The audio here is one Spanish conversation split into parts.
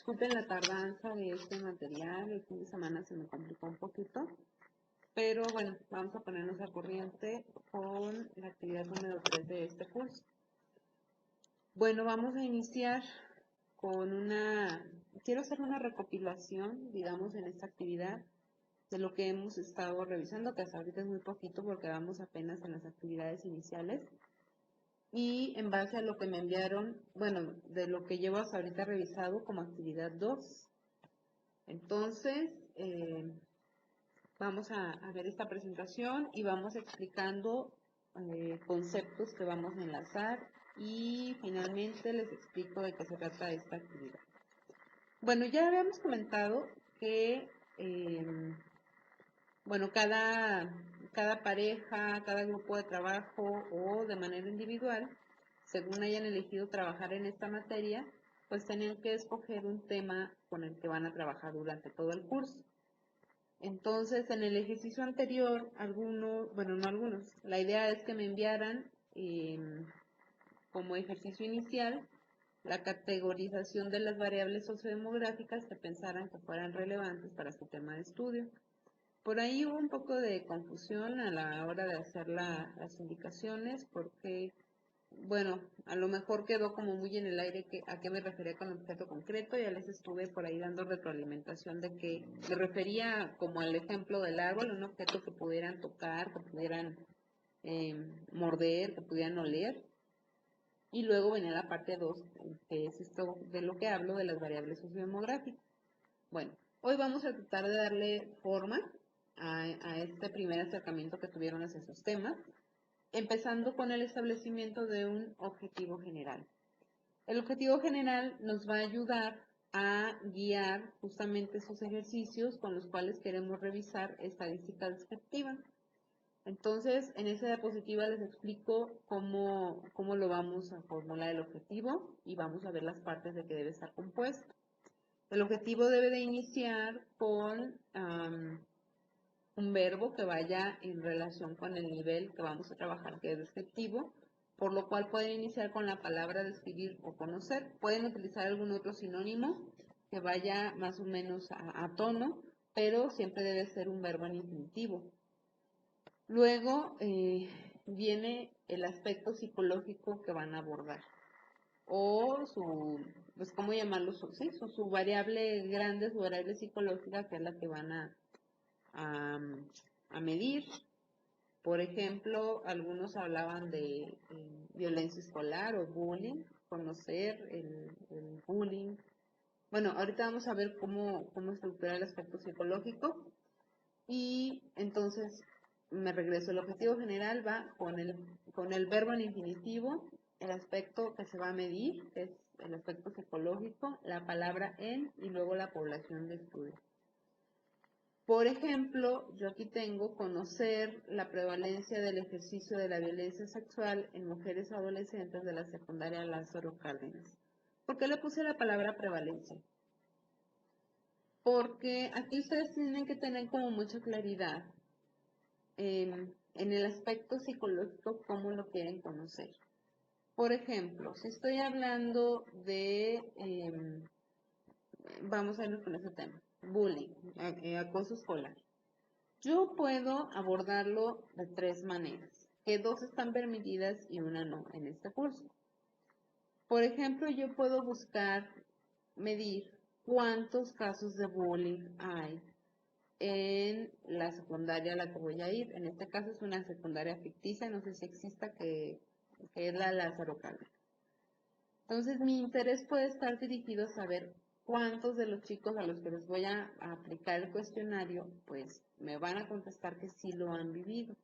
Disculpen la tardanza de este material, el fin de semana se me complicó un poquito, pero bueno, vamos a ponernos al corriente con la actividad número 3 de este curso. Bueno, vamos a iniciar con quiero hacer una recopilación, digamos, en esta actividad de lo que hemos estado revisando, que hasta ahorita es muy poquito porque vamos apenas en las actividades iniciales. Y en base a lo que me enviaron, bueno, de lo que llevo hasta ahorita revisado como actividad 2. Entonces, vamos a ver esta presentación y vamos explicando conceptos que vamos a enlazar y finalmente les explico de qué se trata esta actividad. Bueno, ya habíamos comentado que, bueno, cada pareja, cada grupo de trabajo o de manera individual, según hayan elegido trabajar en esta materia, pues tienen que escoger un tema con el que van a trabajar durante todo el curso. Entonces, en el ejercicio anterior, la idea es que me enviaran como ejercicio inicial la categorización de las variables sociodemográficas que pensaran que fueran relevantes para su tema de estudio. Por ahí hubo un poco de confusión a la hora de hacer las indicaciones porque, bueno, a lo mejor quedó como muy en el aire a qué me refería con objeto concreto. Ya les estuve por ahí dando retroalimentación de que me refería como al ejemplo del árbol, un objeto que pudieran tocar, que pudieran morder, que pudieran oler. Y luego venía la parte 2, que es esto de lo que hablo de las variables sociodemográficas. Bueno, hoy vamos a tratar de darle forma a este primer acercamiento que tuvieron hacia esos temas, empezando con el establecimiento de un objetivo general. El objetivo general nos va a ayudar a guiar justamente esos ejercicios con los cuales queremos revisar estadística descriptiva. Entonces, en esa diapositiva les explico cómo lo vamos a formular el objetivo y vamos a ver las partes de que debe estar compuesto. El objetivo debe de iniciar con un verbo que vaya en relación con el nivel que vamos a trabajar, que es descriptivo, por lo cual pueden iniciar con la palabra describir o conocer. Pueden utilizar algún otro sinónimo que vaya más o menos a tono, pero siempre debe ser un verbo en infinitivo. Luego viene el aspecto psicológico que van a abordar, o pues cómo llamarlo, su variable grande, su variable psicológica, que es la que van a medir. Por ejemplo, algunos hablaban de violencia escolar o bullying, conocer el bullying. Bueno, ahorita vamos a ver cómo estructurar el aspecto psicológico. Y entonces me regreso. El objetivo general va con el verbo en infinitivo, el aspecto que se va a medir, que es el aspecto psicológico, la palabra en y luego la población de estudio. Por ejemplo, yo aquí tengo conocer la prevalencia del ejercicio de la violencia sexual en mujeres adolescentes de la secundaria Lázaro Cárdenas. ¿Por qué le puse la palabra prevalencia? Porque aquí ustedes tienen que tener como mucha claridad en el aspecto psicológico cómo lo quieren conocer. Por ejemplo, si estoy hablando de, vamos a irnos con ese tema, bullying, acoso escolar. Yo puedo abordarlo de 3 maneras, que 2 están permitidas y una no en este curso. Por ejemplo, yo puedo buscar medir cuántos casos de bullying hay en la secundaria a la que voy a ir. En este caso es una secundaria ficticia, no sé si exista, que es la Lázaro Cárdenas. Entonces mi interés puede estar dirigido a saber cuántos de los chicos a los que les voy a aplicar el cuestionario, pues me van a contestar que sí lo han vivido.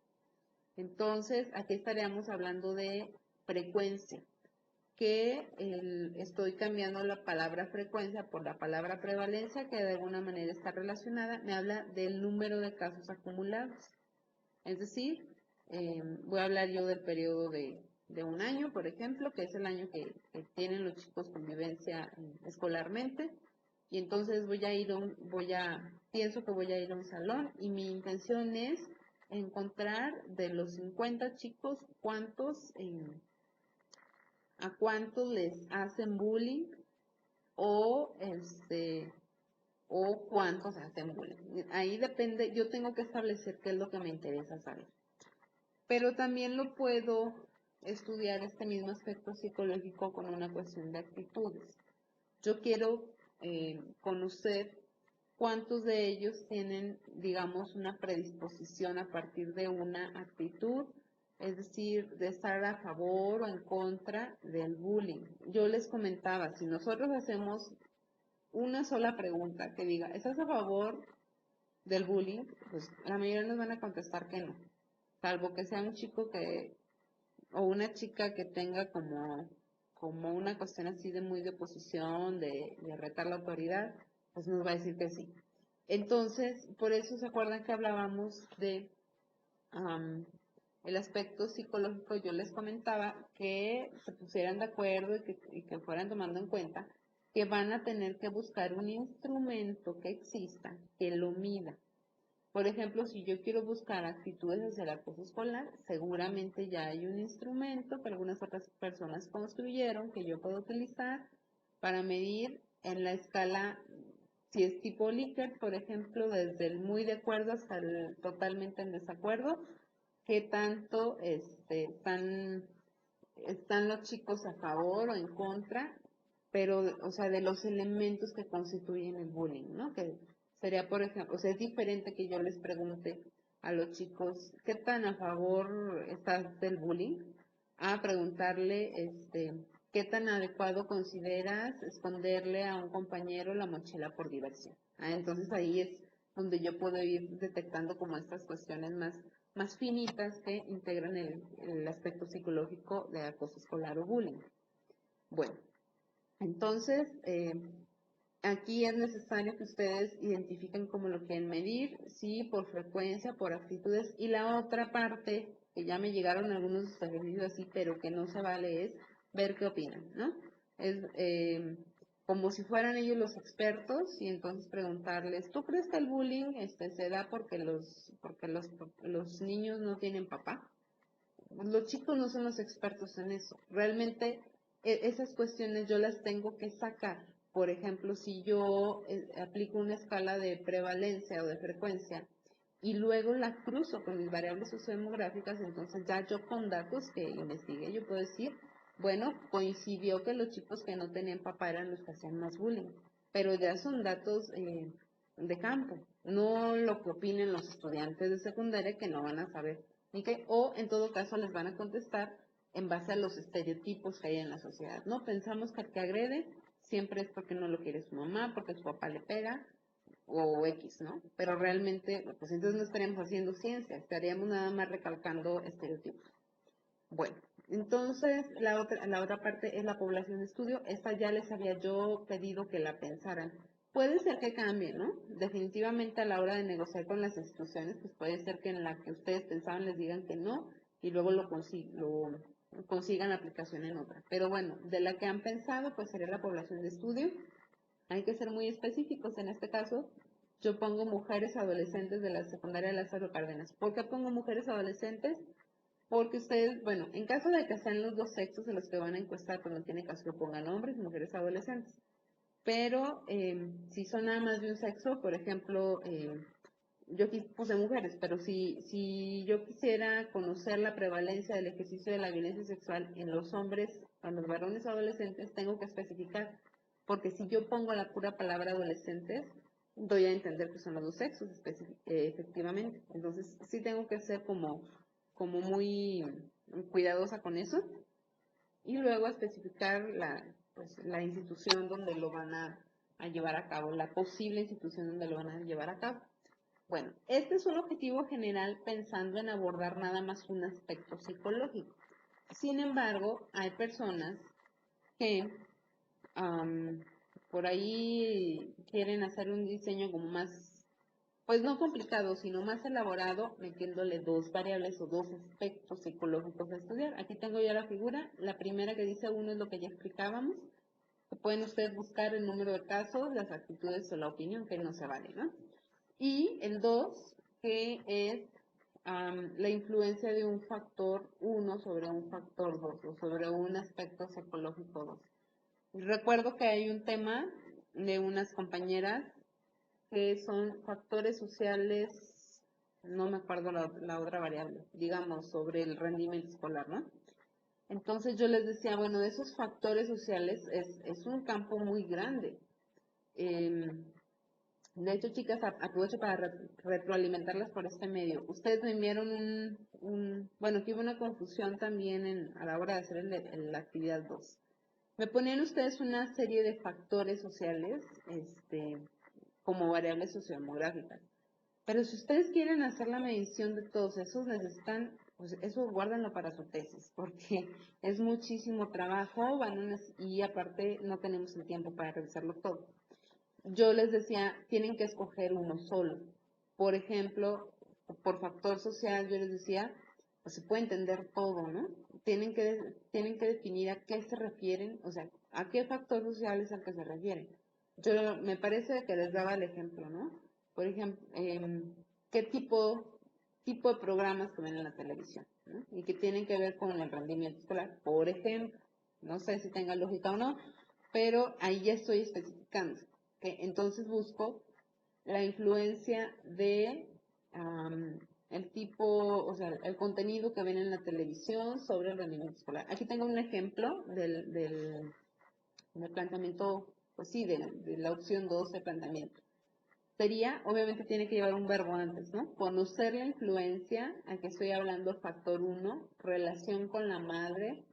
Entonces aquí estaríamos hablando de frecuencia, que estoy cambiando la palabra frecuencia por la palabra prevalencia, que de alguna manera está relacionada, me habla del número de casos acumulados. Es decir, voy a hablar yo del periodo de un año, por ejemplo, que es el año que tienen los chicos convivencia escolarmente, y entonces pienso que voy a ir a un salón, y mi intención es encontrar de los 50 chicos a cuántos les hacen bullying o o cuántos hacen bullying. Ahí depende, yo tengo que establecer qué es lo que me interesa saber. Pero también lo puedo estudiar este mismo aspecto psicológico con una cuestión de actitudes. Yo quiero conocer cuántos de ellos tienen, digamos, una predisposición a partir de una actitud, es decir, de estar a favor o en contra del bullying. Yo les comentaba, si nosotros hacemos una sola pregunta que diga, ¿estás a favor del bullying? Pues la mayoría nos van a contestar que no, salvo que sea un chico que, o una chica que tenga como una cuestión así de muy de oposición, de retar la autoridad, pues nos va a decir que sí. Entonces, por eso se acuerdan que hablábamos de el aspecto psicológico. Yo les comentaba que se pusieran de acuerdo y que fueran tomando en cuenta que van a tener que buscar un instrumento que exista que lo mida. Por ejemplo, si yo quiero buscar actitudes hacia el acoso escolar, seguramente ya hay un instrumento que algunas otras personas construyeron que yo puedo utilizar para medir en la escala, si es tipo Likert, por ejemplo, desde el muy de acuerdo hasta el totalmente en desacuerdo, qué tanto están los chicos a favor o en contra, pero, o sea, de los elementos que constituyen el bullying, ¿no? Que sería, por ejemplo, o sea, es diferente que yo les pregunte a los chicos, ¿qué tan a favor estás del bullying? A preguntarle, ¿qué tan adecuado consideras esconderle a un compañero la mochila por diversión? Entonces ahí es donde yo puedo ir detectando como estas cuestiones más finitas que integran el aspecto psicológico de acoso escolar o bullying. Bueno, entonces, aquí es necesario que ustedes identifiquen cómo lo quieren medir, sí, por frecuencia, por actitudes, y la otra parte, que ya me llegaron algunos ejercicios así, pero que no se vale, es ver qué opinan, ¿no? Es como si fueran ellos los expertos y entonces preguntarles, ¿tú crees que el bullying se da porque los niños no tienen papá? Los chicos no son los expertos en eso. Realmente esas cuestiones yo las tengo que sacar. Por ejemplo, si yo aplico una escala de prevalencia o de frecuencia y luego la cruzo con mis variables sociodemográficas, entonces ya yo con datos que investigué, yo puedo decir, bueno, coincidió que los chicos que no tenían papá eran los que hacían más bullying, pero ya son datos de campo, no lo que opinen los estudiantes de secundaria que no van a saber. ¿Okay? O en todo caso les van a contestar en base a los estereotipos que hay en la sociedad, ¿no? Pensamos que el que agrede siempre es porque no lo quiere su mamá, porque su papá le pega, o X, ¿no? Pero realmente, pues entonces no estaríamos haciendo ciencia, estaríamos nada más recalcando estereotipos. Bueno, entonces la otra parte es la población de estudio. Esta ya les había yo pedido que la pensaran. Puede ser que cambie, ¿no? Definitivamente a la hora de negociar con las instituciones, pues puede ser que en la que ustedes pensaban les digan que no y luego lo consigan aplicación en otra. Pero bueno, de la que han pensado, pues sería la población de estudio. Hay que ser muy específicos. En este caso, yo pongo mujeres adolescentes de la secundaria de Lázaro Cárdenas. ¿Por qué pongo mujeres adolescentes? Porque ustedes, bueno, en caso de que sean los dos sexos en los que van a encuestar, pues no tiene caso que pongan hombres y mujeres adolescentes. Pero si son nada más de un sexo, por ejemplo, yo aquí puse mujeres, pero si yo quisiera conocer la prevalencia del ejercicio de la violencia sexual en los hombres, en los varones adolescentes, tengo que especificar, porque si yo pongo la pura palabra adolescentes, doy a entender que son los dos sexos, efectivamente. Entonces, sí tengo que ser como muy cuidadosa con eso y luego especificar la institución donde lo van a llevar a cabo, la posible institución donde lo van a llevar a cabo. Bueno, este es un objetivo general pensando en abordar nada más un aspecto psicológico. Sin embargo, hay personas que por ahí quieren hacer un diseño como más, pues no complicado, sino más elaborado, metiéndole dos variables o dos aspectos psicológicos a estudiar. Aquí tengo ya la figura. La primera que dice uno es lo que ya explicábamos. Que pueden ustedes buscar el número de casos, las actitudes o la opinión, que no se vale, ¿no? Y el 2, que es la influencia de un factor 1 sobre un factor 2 o sobre un aspecto psicológico 2. Recuerdo que hay un tema de unas compañeras que son factores sociales, no me acuerdo la otra variable, digamos, sobre el rendimiento escolar, ¿no? Entonces yo les decía, bueno, de esos factores sociales es un campo muy grande. De hecho, chicas, aprovecho para retroalimentarlas por este medio. Ustedes me enviaron bueno, que hubo una confusión también a la hora de hacer la actividad 2. Me ponían ustedes una serie de factores sociales, como variables sociodemográficas. Pero si ustedes quieren hacer la medición de todos esos, necesitan, pues eso guárdenlo para su tesis, porque es muchísimo trabajo, y aparte no tenemos el tiempo para revisarlo todo. Yo les decía, tienen que escoger uno solo. Por ejemplo, por factor social, yo les decía, pues se puede entender todo, ¿no? Tienen que definir a qué se refieren, o sea, a qué factor social es al que se refieren. Me parece que les daba el ejemplo, ¿no? Por ejemplo, qué tipo de programas que ven en la televisión, ¿no? Y que tienen que ver con el rendimiento escolar. Por ejemplo, no sé si tenga lógica o no, pero ahí ya estoy especificando. Entonces busco la influencia de el tipo, o sea, el contenido que ven en la televisión sobre el rendimiento escolar. Aquí tengo un ejemplo del planteamiento, pues sí, de la opción 2 de planteamiento. Sería, obviamente tiene que llevar un verbo antes, ¿no? Conocer la influencia, aquí estoy hablando factor 1, relación con la madre,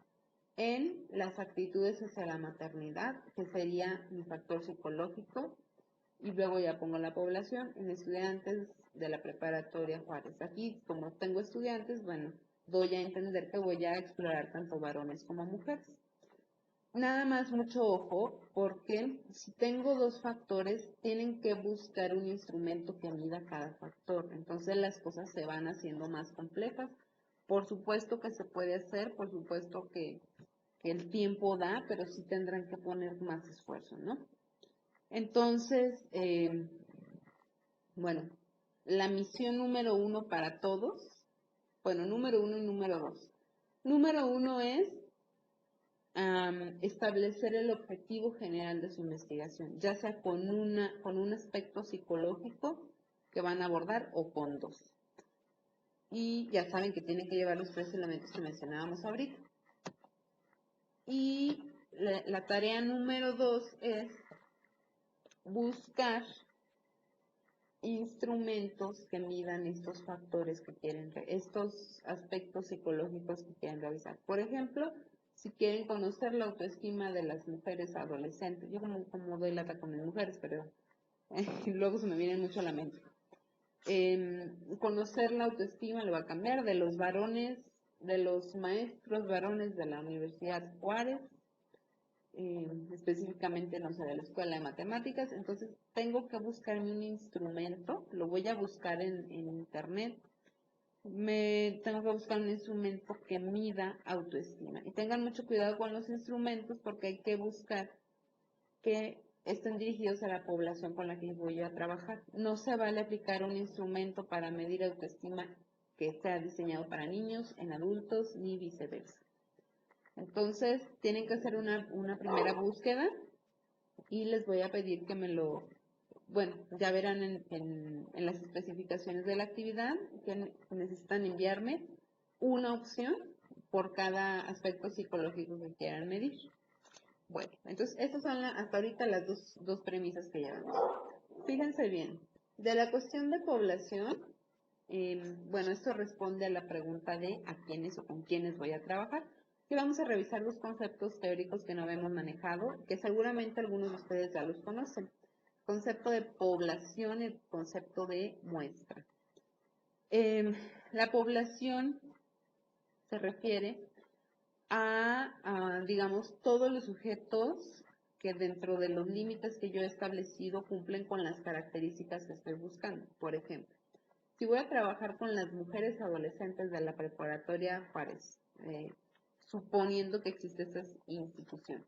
en las actitudes hacia la maternidad, que sería mi factor psicológico, y luego ya pongo la población en estudiantes de la preparatoria Juárez. Aquí, como tengo estudiantes, bueno, doy a entender que voy a explorar tanto varones como mujeres. Nada más mucho ojo, porque si tengo dos factores, tienen que buscar un instrumento que mida cada factor. Entonces las cosas se van haciendo más complejas. Por supuesto que se puede hacer, por supuesto que el tiempo da, pero sí tendrán que poner más esfuerzo, ¿no? Entonces, bueno, la misión número 1 para todos, bueno, número 1 y número 2. Número 1 es establecer el objetivo general de su investigación, ya sea con un aspecto psicológico que van a abordar o con dos. Y ya saben que tienen que llevar los 3 elementos que mencionábamos ahorita. Y la tarea número 2 es buscar instrumentos que midan estos factores que quieren, estos aspectos psicológicos que quieren revisar. Por ejemplo, si quieren conocer la autoestima de las mujeres adolescentes, yo como doy lata con las mujeres, pero luego se me viene mucho a la mente. Conocer la autoestima lo va a cambiar de los varones, de los maestros varones de la Universidad Juárez, específicamente, no sé, de la escuela de matemáticas. Entonces tengo que buscarme un instrumento, lo voy a buscar en internet, tengo que buscar un instrumento que mida autoestima. Y tengan mucho cuidado con los instrumentos, porque hay que buscar que estén dirigidos a la población con la que voy a trabajar. No se vale aplicar un instrumento para medir autoestima que sea diseñado para niños, en adultos, ni viceversa. Entonces, tienen que hacer una primera búsqueda y les voy a pedir que bueno, ya verán en las especificaciones de la actividad que necesitan enviarme una opción por cada aspecto psicológico que quieran medir. Bueno, entonces estas son hasta ahorita las dos premisas que llevamos. Fíjense bien, de la cuestión de población, bueno, esto responde a la pregunta de a quiénes o con quiénes voy a trabajar. Y vamos a revisar los conceptos teóricos que no habíamos manejado, que seguramente algunos de ustedes ya los conocen. Concepto de población y el concepto de muestra. La población se refiere digamos, todos los sujetos que dentro de los límites que yo he establecido cumplen con las características que estoy buscando. Por ejemplo, si voy a trabajar con las mujeres adolescentes de la preparatoria Juárez, suponiendo que existe esa institución,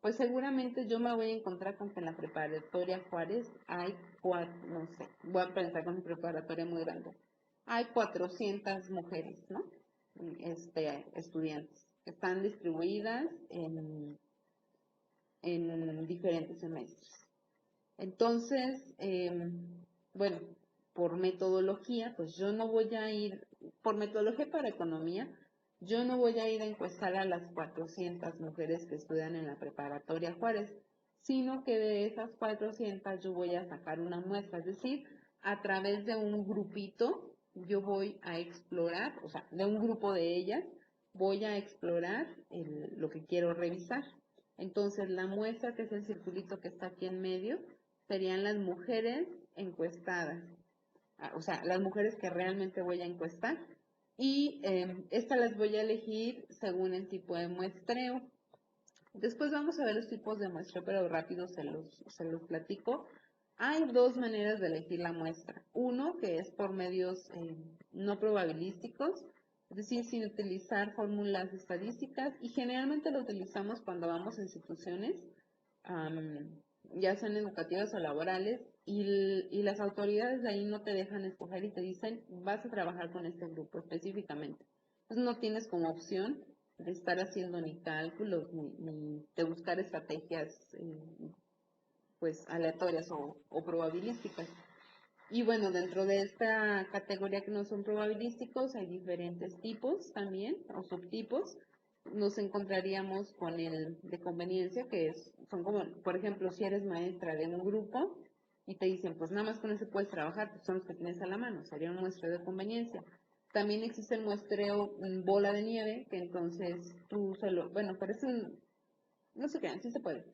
pues seguramente yo me voy a encontrar con que en la preparatoria Juárez hay no sé, voy a pensar con mi preparatoria muy grande, hay 400 mujeres, ¿no? Estudiantes, que están distribuidas en diferentes semestres. Entonces, bueno, por metodología, pues yo no voy a ir, por metodología para economía, yo no voy a ir a encuestar a las 400 mujeres que estudian en la preparatoria Juárez, sino que de esas 400 yo voy a sacar una muestra, es decir, a través de un grupito yo voy a explorar, o sea, de un grupo de ellas, voy a explorar lo que quiero revisar. Entonces, la muestra, que es el circulito que está aquí en medio, serían las mujeres encuestadas, o sea, las mujeres que realmente voy a encuestar. Y estas las voy a elegir según el tipo de muestreo. Después vamos a ver los tipos de muestreo, pero rápido se los platico. Hay dos maneras de elegir la muestra. Uno, que es por medios no probabilísticos, es decir, sin utilizar fórmulas estadísticas, y generalmente lo utilizamos cuando vamos a instituciones, ya sean educativas o laborales, y las autoridades de ahí no te dejan escoger y te dicen, vas a trabajar con este grupo específicamente. Entonces no tienes como opción de estar haciendo ni cálculos, ni de buscar estrategias pues aleatorias o probabilísticas. Y bueno, dentro de esta categoría que no son probabilísticos, hay diferentes tipos también, o subtipos. Nos encontraríamos con el de conveniencia, son como, por ejemplo, si eres maestra de un grupo y te dicen, pues nada más con ese puedes trabajar, pues son los que tienes a la mano, sería un muestreo de conveniencia. También existe el muestreo bola de nieve, que entonces bueno, parece no sé qué, sí se puede.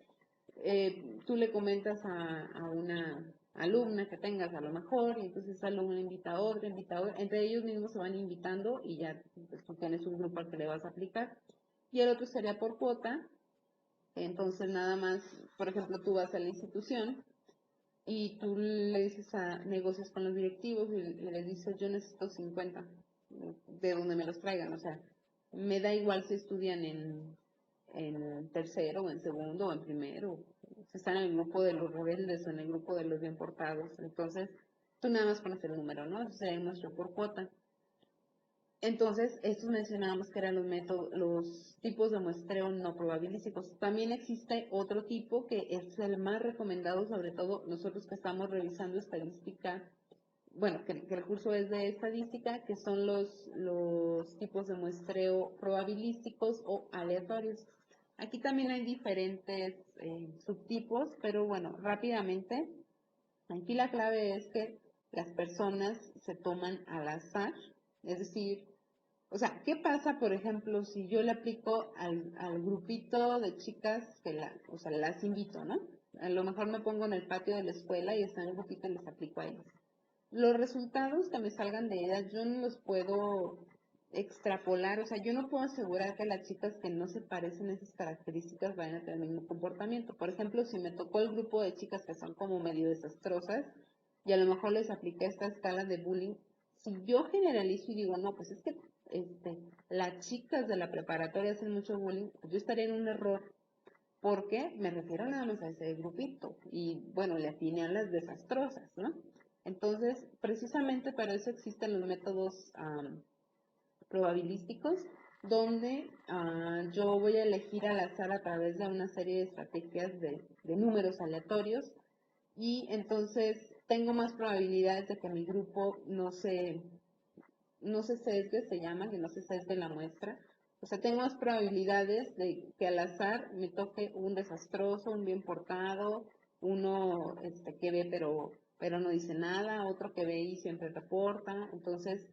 Tú le comentas a una alumna que tengas a lo mejor, y entonces esa alumna invita a otra, entre ellos mismos se van invitando y ya pues, tú tienes un grupo al que le vas a aplicar. Y el otro sería por cuota, entonces nada más, por ejemplo, tú vas a la institución y tú le dices negocios con los directivos y le dices, yo necesito 50 de donde me los traigan, o sea, me da igual si estudian en tercero o en segundo o en primero, si están en el grupo de los rebeldes o en el grupo de los bien portados, entonces tú nada más pones el número, ¿no? Eso sería nuestro por cuota. Entonces, estos mencionábamos que eran los tipos de muestreo no probabilísticos. También existe otro tipo que es el más recomendado, sobre todo nosotros que estamos revisando estadística, bueno, que el curso es de estadística, que son los tipos de muestreo probabilísticos o aleatorios. Aquí también hay diferentes subtipos, pero bueno, rápidamente, aquí la clave es que las personas se toman al azar, es decir, o sea, ¿qué pasa, por ejemplo, si yo le aplico al grupito de chicas o sea, las invito, ¿no? A lo mejor me pongo en el patio de la escuela y está en un grupito y les aplico a ellas. Los resultados que me salgan de ellas, yo no los puedo extrapolar, o sea, yo no puedo asegurar que las chicas que no se parecen a esas características vayan a tener el mismo comportamiento. Por ejemplo, si me tocó el grupo de chicas que son como medio desastrosas y a lo mejor les apliqué esta escala de bullying, si yo generalizo y digo, no, pues es que las chicas de la preparatoria hacen mucho bullying, pues yo estaría en un error porque me refiero nada más a ese grupito y bueno, le atiné a las desastrosas, ¿no? Entonces, precisamente para eso existen los métodos probabilísticos, donde yo voy a elegir al azar a través de una serie de estrategias de números aleatorios y entonces tengo más probabilidades de que mi grupo no se sesgue, se llama, que no se sesgue la muestra. O sea, tengo más probabilidades de que al azar me toque un desastroso, un bien portado, uno que ve pero no dice nada, otro que ve y siempre reporta. Entonces,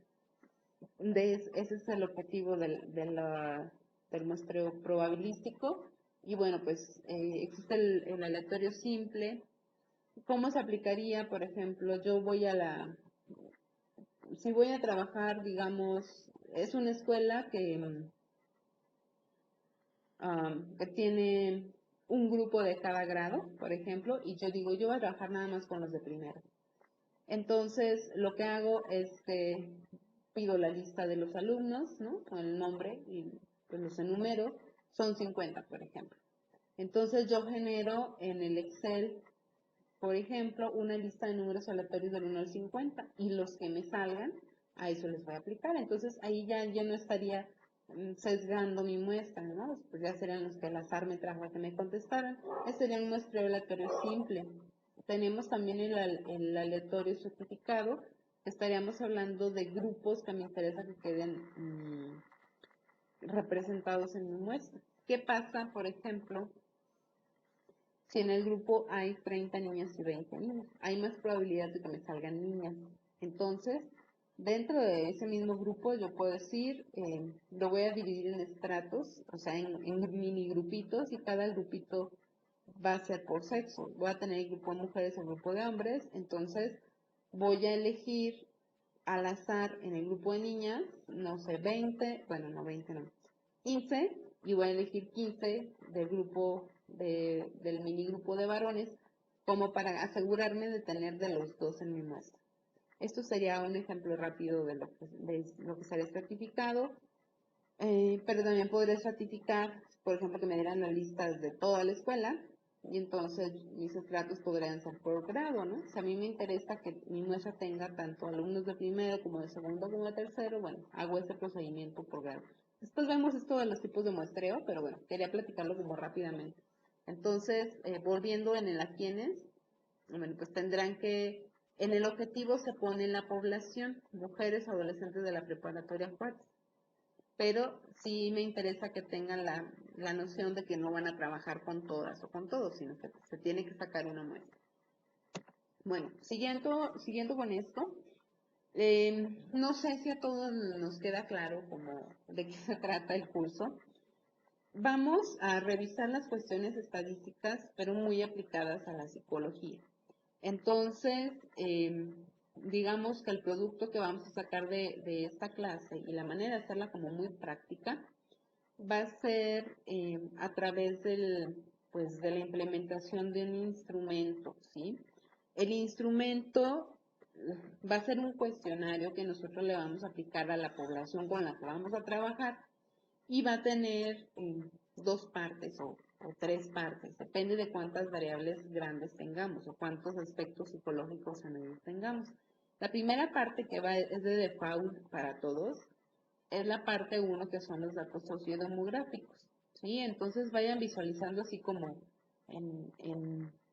ese es el objetivo del muestreo probabilístico. Y bueno, pues existe el aleatorio simple. ¿Cómo se aplicaría? Por ejemplo, si voy a trabajar, digamos, es una escuela que tiene un grupo de cada grado, por ejemplo, y yo digo, yo voy a trabajar nada más con los de primero. Entonces, lo que hago es que pido la lista de los alumnos, ¿no? Con el nombre y pues los enumero, son 50, por ejemplo. Entonces, yo genero en el Excel, por ejemplo, una lista de números aleatorios del 1 al 50 y los que me salgan, a eso les voy a aplicar. Entonces ahí ya no estaría sesgando mi muestra, ¿no? Pues ya serían los que al azar me trajo a que me contestaran. Ese sería un muestreo aleatorio simple. tenemos también el aleatorio certificado. Estaríamos hablando de grupos que me interesa que queden representados en mi muestra. ¿Qué pasa, por ejemplo, si en el grupo hay 30 niñas y 20 niños? Hay más probabilidad de que me salgan niñas. Entonces, dentro de ese mismo grupo, yo puedo decir, lo voy a dividir en estratos, o sea, en mini grupitos, y cada grupito va a ser por sexo. Voy a tener el grupo de mujeres y el grupo de hombres, entonces voy a elegir al azar en el grupo de niñas, no sé, 20, bueno, no 20, no, 15, y voy a elegir 15 del grupo del mini grupo de varones, como para asegurarme de tener de los dos en mi muestra. Esto sería un ejemplo rápido de lo que sería estratificado, pero también podré estratificar, por ejemplo, que me dieran las listas de toda la escuela, y entonces mis estratos podrían ser por grado, ¿no? Si a mí me interesa que mi muestra tenga tanto alumnos de primero como de segundo como de tercero, bueno, hago ese procedimiento por grado. Después vemos esto de los tipos de muestreo, pero bueno, quería platicarlo como rápidamente. Entonces, volviendo en el a quienes, bueno, pues tendrán que, en el objetivo se pone la población, mujeres, adolescentes de la preparatoria 4, pero sí me interesa que tengan la noción de que no van a trabajar con todas o con todos, sino que se tiene que sacar una muestra. Bueno, siguiendo con esto, no sé si a todos nos queda claro como de qué se trata el curso. Vamos a revisar las cuestiones estadísticas, pero muy aplicadas a la psicología. Entonces, digamos que el producto que vamos a sacar de esta clase y la manera de hacerla como muy práctica va a ser a través pues, de la implementación de un instrumento, ¿sí? El instrumento va a ser un cuestionario que nosotros le vamos a aplicar a la población con la que vamos a trabajar y va a tener dos partes o tres partes, depende de cuántas variables grandes tengamos o cuántos aspectos psicológicos en ellos tengamos. La primera parte que es de default para todos es la parte 1, que son los datos sociodemográficos, ¿sí? Entonces vayan visualizando así como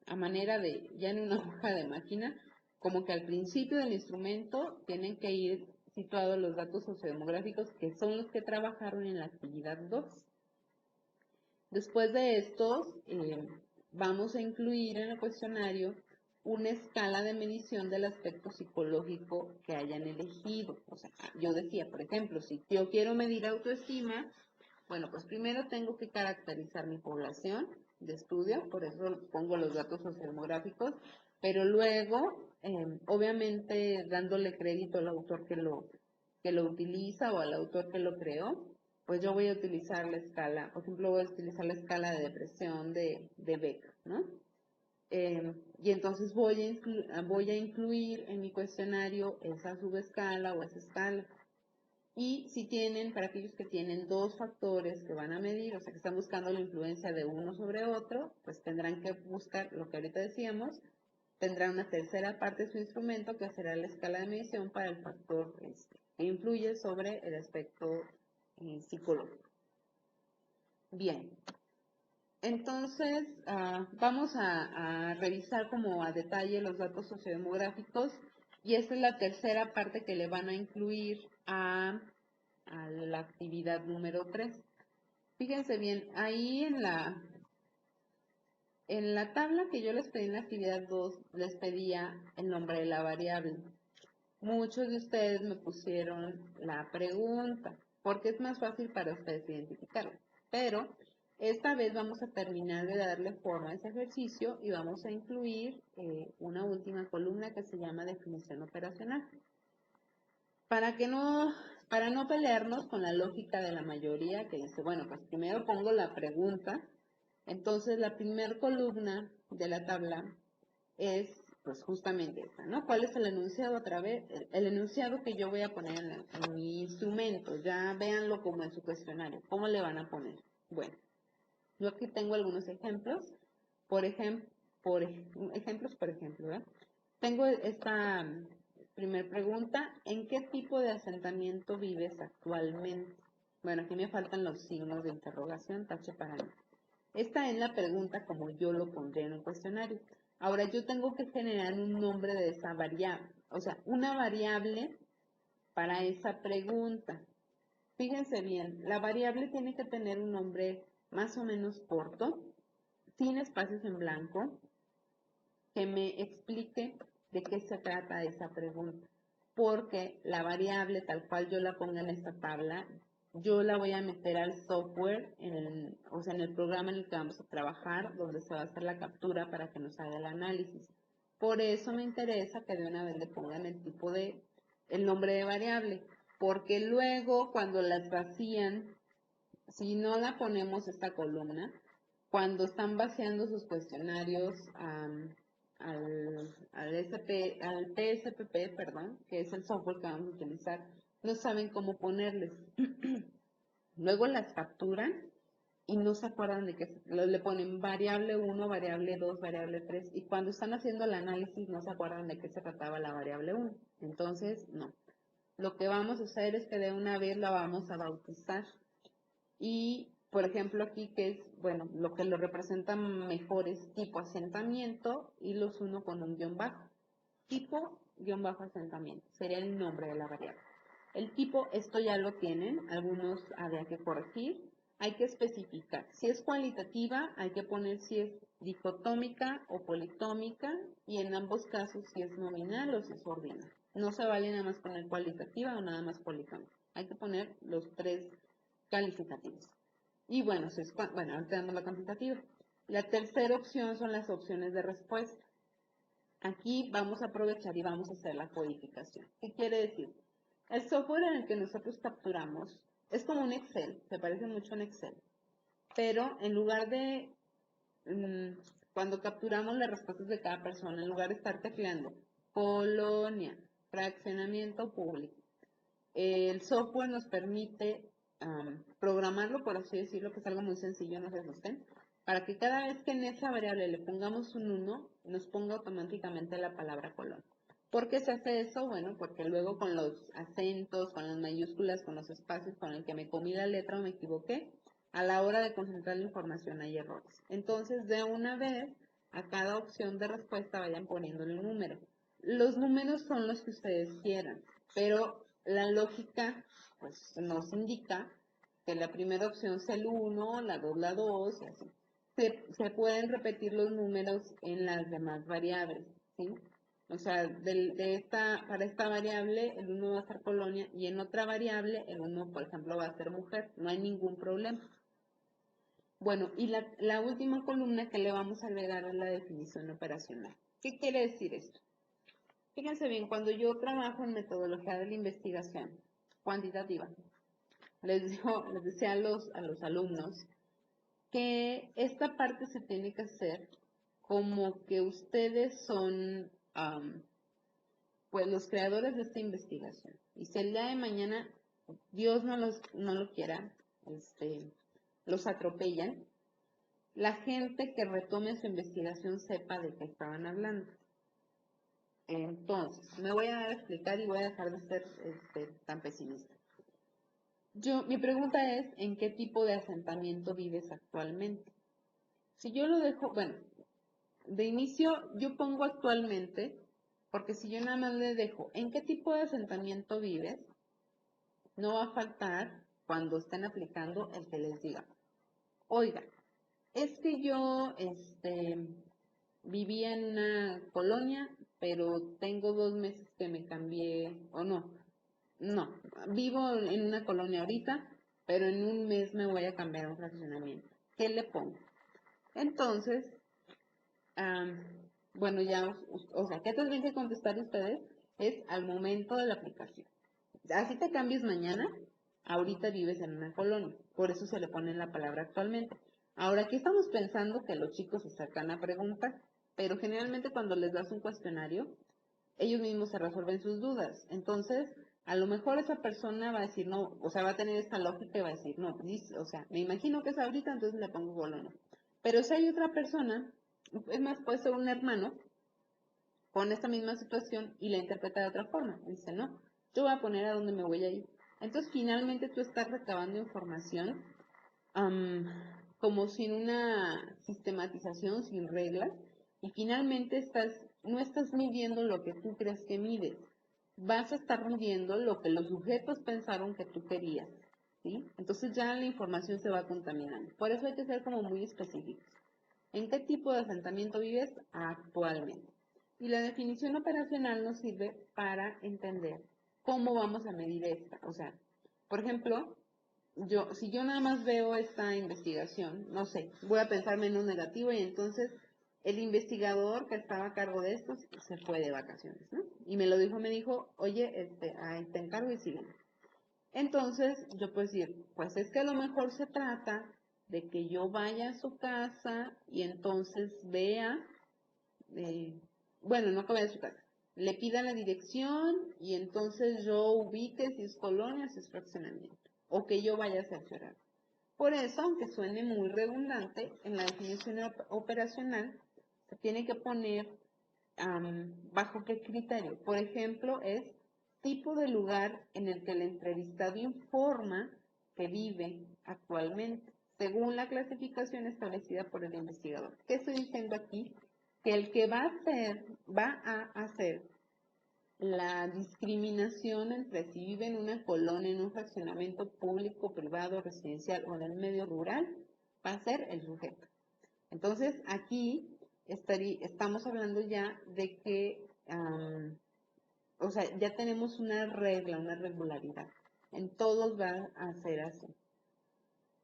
a manera de, ya en una hoja de máquina, como que al principio del instrumento tienen que ir situados los datos sociodemográficos que son los que trabajaron en la actividad 2. Después de estos, vamos a incluir en el cuestionario una escala de medición del aspecto psicológico que hayan elegido. O sea, yo decía, por ejemplo, si yo quiero medir autoestima, bueno, pues primero tengo que caracterizar mi población de estudio, por eso pongo los datos sociodemográficos, pero luego, obviamente, dándole crédito al autor que lo utiliza o al autor que lo creó, pues yo voy a utilizar la escala, por ejemplo, voy a utilizar la escala de depresión de Beck, ¿no? Y entonces voy a incluir en mi cuestionario esa subescala o esa escala. Y si tienen, para aquellos que tienen dos factores que van a medir, o sea que están buscando la influencia de uno sobre otro, pues tendrán que buscar lo que ahorita decíamos, tendrán una tercera parte de su instrumento que será la escala de medición para el factor que influye sobre el aspecto psicológico. Bien, entonces vamos a revisar como a detalle los datos sociodemográficos y esta es la tercera parte que le van a incluir a la actividad número 3. Fíjense bien, ahí en la tabla que yo les pedí en la actividad 2, les pedía el nombre de la variable. Muchos de ustedes me pusieron la pregunta, porque es más fácil para ustedes identificarlo. Pero esta vez vamos a terminar de darle forma a ese ejercicio y vamos a incluir una última columna que se llama definición operacional. Para no pelearnos con la lógica de la mayoría que dice, bueno, pues primero pongo la pregunta, entonces la primera columna de la tabla es pues justamente esta, ¿no? ¿Cuál es el enunciado el enunciado que yo voy a poner en mi instrumento? Ya véanlo como en su cuestionario, ¿cómo le van a poner? Bueno, yo aquí tengo algunos ejemplos, por ejemplo, ¿verdad? Tengo esta primera pregunta, ¿en qué tipo de asentamiento vives actualmente? Bueno, aquí me faltan los signos de interrogación, tache para mí. Esta es la pregunta como yo lo pondré en un cuestionario. Ahora yo tengo que generar un nombre de esa variable, o sea, una variable para esa pregunta. Fíjense bien, la variable tiene que tener un nombre más o menos corto, sin espacios en blanco, que me explique de qué se trata esa pregunta. Porque la variable, tal cual yo la ponga en esta tabla, yo la voy a meter al software, o sea, en el programa en el que vamos a trabajar, donde se va a hacer la captura para que nos haga el análisis. Por eso me interesa que de una vez le pongan el nombre de variable, porque luego cuando las vacían, si no la ponemos esta columna, cuando están vaciando sus cuestionarios al PSPP, perdón, que es el software que vamos a utilizar, no saben cómo ponerles. Luego las capturan y no se acuerdan de que le ponen variable 1, variable 2, variable 3, y cuando están haciendo el análisis no se acuerdan de qué se trataba la variable 1. Entonces, no. Lo que vamos a hacer es que de una vez la vamos a bautizar. Y, por ejemplo, aquí que es, bueno, lo que lo representa mejor es tipo asentamiento y los uno con un guión bajo. Tipo, guión bajo asentamiento, sería el nombre de la variable. El tipo, esto ya lo tienen, algunos habría que corregir. Hay que especificar. Si es cualitativa, hay que poner si es dicotómica o politómica y en ambos casos si es nominal o si es ordinal. No se vale nada más poner cualitativa o nada más politómica. Hay que poner los tres calificativos. Y bueno, bueno, ahorita damos la cuantitativa. La tercera opción son las opciones de respuesta. Aquí vamos a aprovechar y vamos a hacer la codificación. ¿Qué quiere decir? El software en el que nosotros capturamos es como un Excel, se parece mucho a un Excel, pero en lugar de, cuando capturamos las respuestas de cada persona, en lugar de estar tecleando colonia, fraccionamiento público, el software nos permite programarlo, por así decirlo, que es algo muy sencillo, no se asusten, para que cada vez que en esa variable le pongamos un 1, nos ponga automáticamente la palabra colon. ¿Por qué se hace eso? Bueno, porque luego con los acentos, con las mayúsculas, con los espacios, con el que me comí la letra o me equivoqué, a la hora de concentrar la información hay errores. Entonces, de una vez, a cada opción de respuesta vayan poniéndole un número. Los números son los que ustedes quieran, pero la lógica pues, nos indica que la primera opción sea el 1, la 2 la 2, y así. Se pueden repetir los números en las demás variables, ¿sí? O sea, para esta variable el 1 va a ser colonia y en otra variable el 1, por ejemplo, va a ser mujer. No hay ningún problema. Bueno, y la última columna que le vamos a agregar es la definición operacional. ¿Qué quiere decir esto? Fíjense bien, cuando yo trabajo en metodología de la investigación cuantitativa, les decía a los alumnos que esta parte se tiene que hacer como que ustedes son pues los creadores de esta investigación. Y si el día de mañana, Dios no lo quiera, los atropellan, la gente que retome su investigación sepa de qué estaban hablando. Entonces, me voy a explicar y voy a dejar de ser tan pesimista. Mi pregunta es, ¿en qué tipo de asentamiento vives actualmente? Si yo lo dejo, bueno, de inicio yo pongo actualmente, porque si yo nada más le dejo, ¿en qué tipo de asentamiento vives? No va a faltar cuando estén aplicando el que les diga, oiga, es que yo vivía en una colonia, pero tengo 2 meses que me cambié, o no, vivo en una colonia ahorita, pero en un mes me voy a cambiar a un fraccionamiento. ¿Qué le pongo? Entonces, bueno, ya, o sea, ¿qué tendrían que contestar ustedes? Es al momento de la aplicación. Así te cambies mañana, ahorita vives en una colonia, por eso se le pone la palabra actualmente. Ahora, aquí estamos pensando que los chicos se sacan a preguntar, pero generalmente cuando les das un cuestionario, ellos mismos se resuelven sus dudas. Entonces, a lo mejor esa persona va a decir no, o sea, va a tener esta lógica y va a decir no, o sea, me imagino que es ahorita, entonces le pongo colonia. Pero si hay otra persona, es más, puede ser un hermano, con esta misma situación y la interpreta de otra forma. Dice, no, yo voy a poner a dónde me voy a ir. Entonces, finalmente tú estás recabando información como sin una sistematización, sin reglas, Y finalmente no estás midiendo lo que tú crees que mides, vas a estar midiendo lo que los sujetos pensaron que tú querías, ¿sí? Entonces ya la información se va contaminando. Por eso hay que ser como muy específicos. ¿En qué tipo de asentamiento vives actualmente? Y la definición operacional nos sirve para entender cómo vamos a medir esta. O sea, por ejemplo, si yo nada más veo esta investigación, no sé, voy a pensar menos negativo y entonces el investigador que estaba a cargo de esto se fue de vacaciones, ¿no? Y me dijo, oye, ahí te encargo y sigue. Entonces yo puedo decir, pues es que a lo mejor se trata de que yo vaya a su casa y entonces vea, bueno, no que vaya a su casa, le pida la dirección y entonces yo ubique si es colonia, si es fraccionamiento, o que yo vaya a cerciorar. Por eso, aunque suene muy redundante, en la definición operacional se tiene que poner bajo qué criterio. Por ejemplo, es tipo de lugar en el que el entrevistado informa que vive actualmente, según la clasificación establecida por el investigador. ¿Qué estoy diciendo aquí? Que el que va a hacer la discriminación entre si vive en una colonia, en un fraccionamiento público, privado, residencial o en el medio rural, va a ser el sujeto. Entonces, aquí estamos hablando ya de que, o sea, ya tenemos una regla, una regularidad. En todos va a ser así.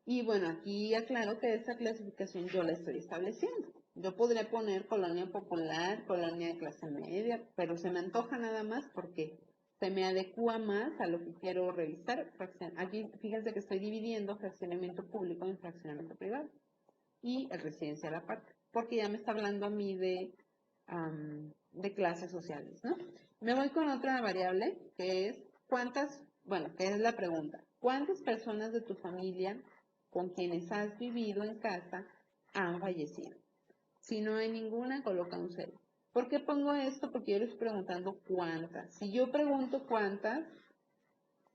Y bueno, aquí aclaro que esta clasificación yo la estoy estableciendo. Yo podría poner colonia popular, colonia de clase media, pero se me antoja nada más porque se me adecua más a lo que quiero revisar. Aquí fíjense que estoy dividiendo fraccionamiento público en fraccionamiento privado y el residencial aparte, porque ya me está hablando a mí de clases sociales, ¿no? Me voy con otra variable que es que es la pregunta, ¿cuántas personas de tu familia con quienes has vivido en casa han fallecido? Si no hay ninguna, coloca un cero. ¿Por qué pongo esto? Porque yo les estoy preguntando cuántas. Si yo pregunto cuántas,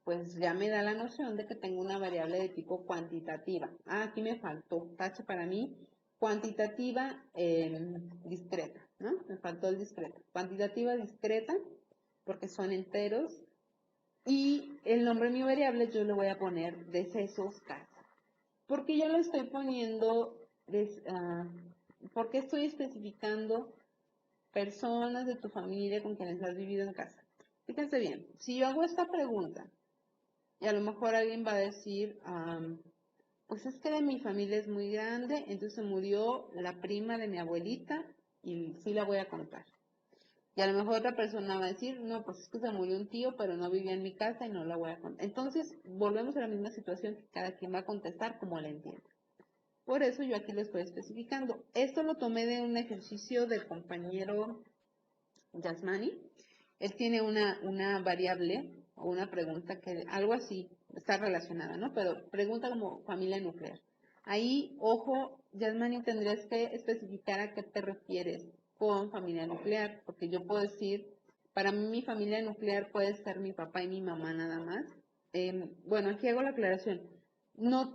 pues ya me da la noción de que tengo una variable de tipo cuantitativa. Ah, aquí me faltó, tache para mí, cuantitativa discreta, ¿no? Me faltó el discreto. Cuantitativa discreta, porque son enteros, y el nombre de mi variable yo le voy a poner decesos casa. ¿Por qué yo lo estoy poniendo, por qué estoy especificando personas de tu familia con quienes has vivido en casa? Fíjense bien, si yo hago esta pregunta, y a lo mejor alguien va a decir, pues es que de mi familia es muy grande, entonces se murió la prima de mi abuelita y sí la voy a contar. Y a lo mejor otra persona va a decir, no, pues es que se murió un tío, pero no vivía en mi casa y no la voy a contar. Entonces, volvemos a la misma situación que cada quien va a contestar como la entiende. Por eso yo aquí lo estoy especificando. Esto lo tomé de un ejercicio del compañero Yasmani. Él tiene una variable o una pregunta que algo así está relacionada, ¿no? Pero pregunta como familia nuclear. Ahí, ojo, Yasmani, tendrías que especificar a qué te refieres con familia nuclear, porque yo puedo decir, para mí mi familia nuclear puede ser mi papá y mi mamá nada más. Bueno, aquí hago la aclaración. No,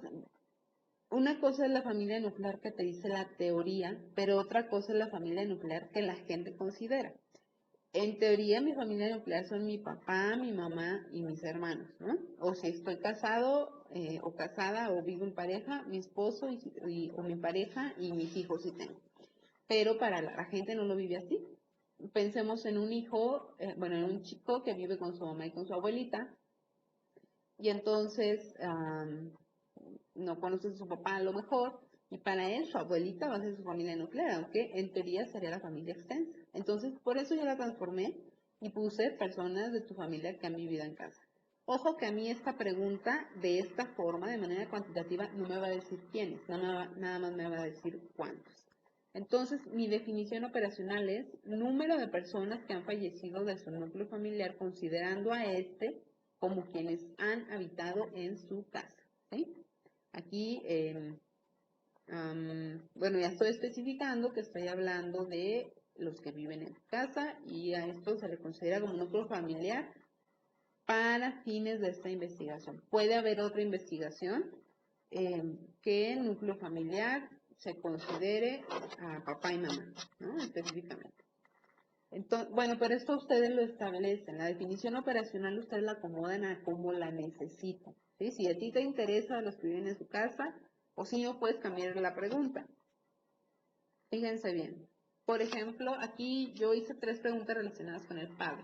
una cosa es la familia nuclear que te dice la teoría, pero otra cosa es la familia nuclear que la gente considera. En teoría, mi familia nuclear son mi papá, mi mamá y mis hermanos, ¿no? O si estoy casado o casada o vivo en pareja, mi esposo o mi pareja y mis hijos sí tengo. Pero para la gente no lo vive así. Pensemos en un hijo, bueno, en un chico que vive con su mamá y con su abuelita, y entonces no conoce a su papá a lo mejor, y para él su abuelita va a ser su familia nuclear, aunque en teoría sería la familia extensa. Entonces, por eso yo la transformé y puse personas de tu familia que han vivido en casa. Ojo que a mí esta pregunta, de esta forma, de manera cuantitativa, no me va a decir quiénes, nada más me va a decir cuántos. Entonces, mi definición operacional es número de personas que han fallecido de su núcleo familiar, considerando a este como quienes han habitado en su casa. ¿Sí? Aquí, bueno, ya estoy especificando que estoy hablando de los que viven en casa y a esto se le considera como núcleo familiar para fines de esta investigación. Puede haber otra investigación que núcleo familiar se considere a papá y mamá, ¿no? Específicamente. Entonces, bueno, pero esto ustedes lo establecen. La definición operacional ustedes la acomodan a como la necesitan, ¿sí? Si a ti te interesa los que viven en su casa, o si no, puedes cambiar la pregunta. Fíjense bien. Por ejemplo, aquí yo hice 3 preguntas relacionadas con el padre.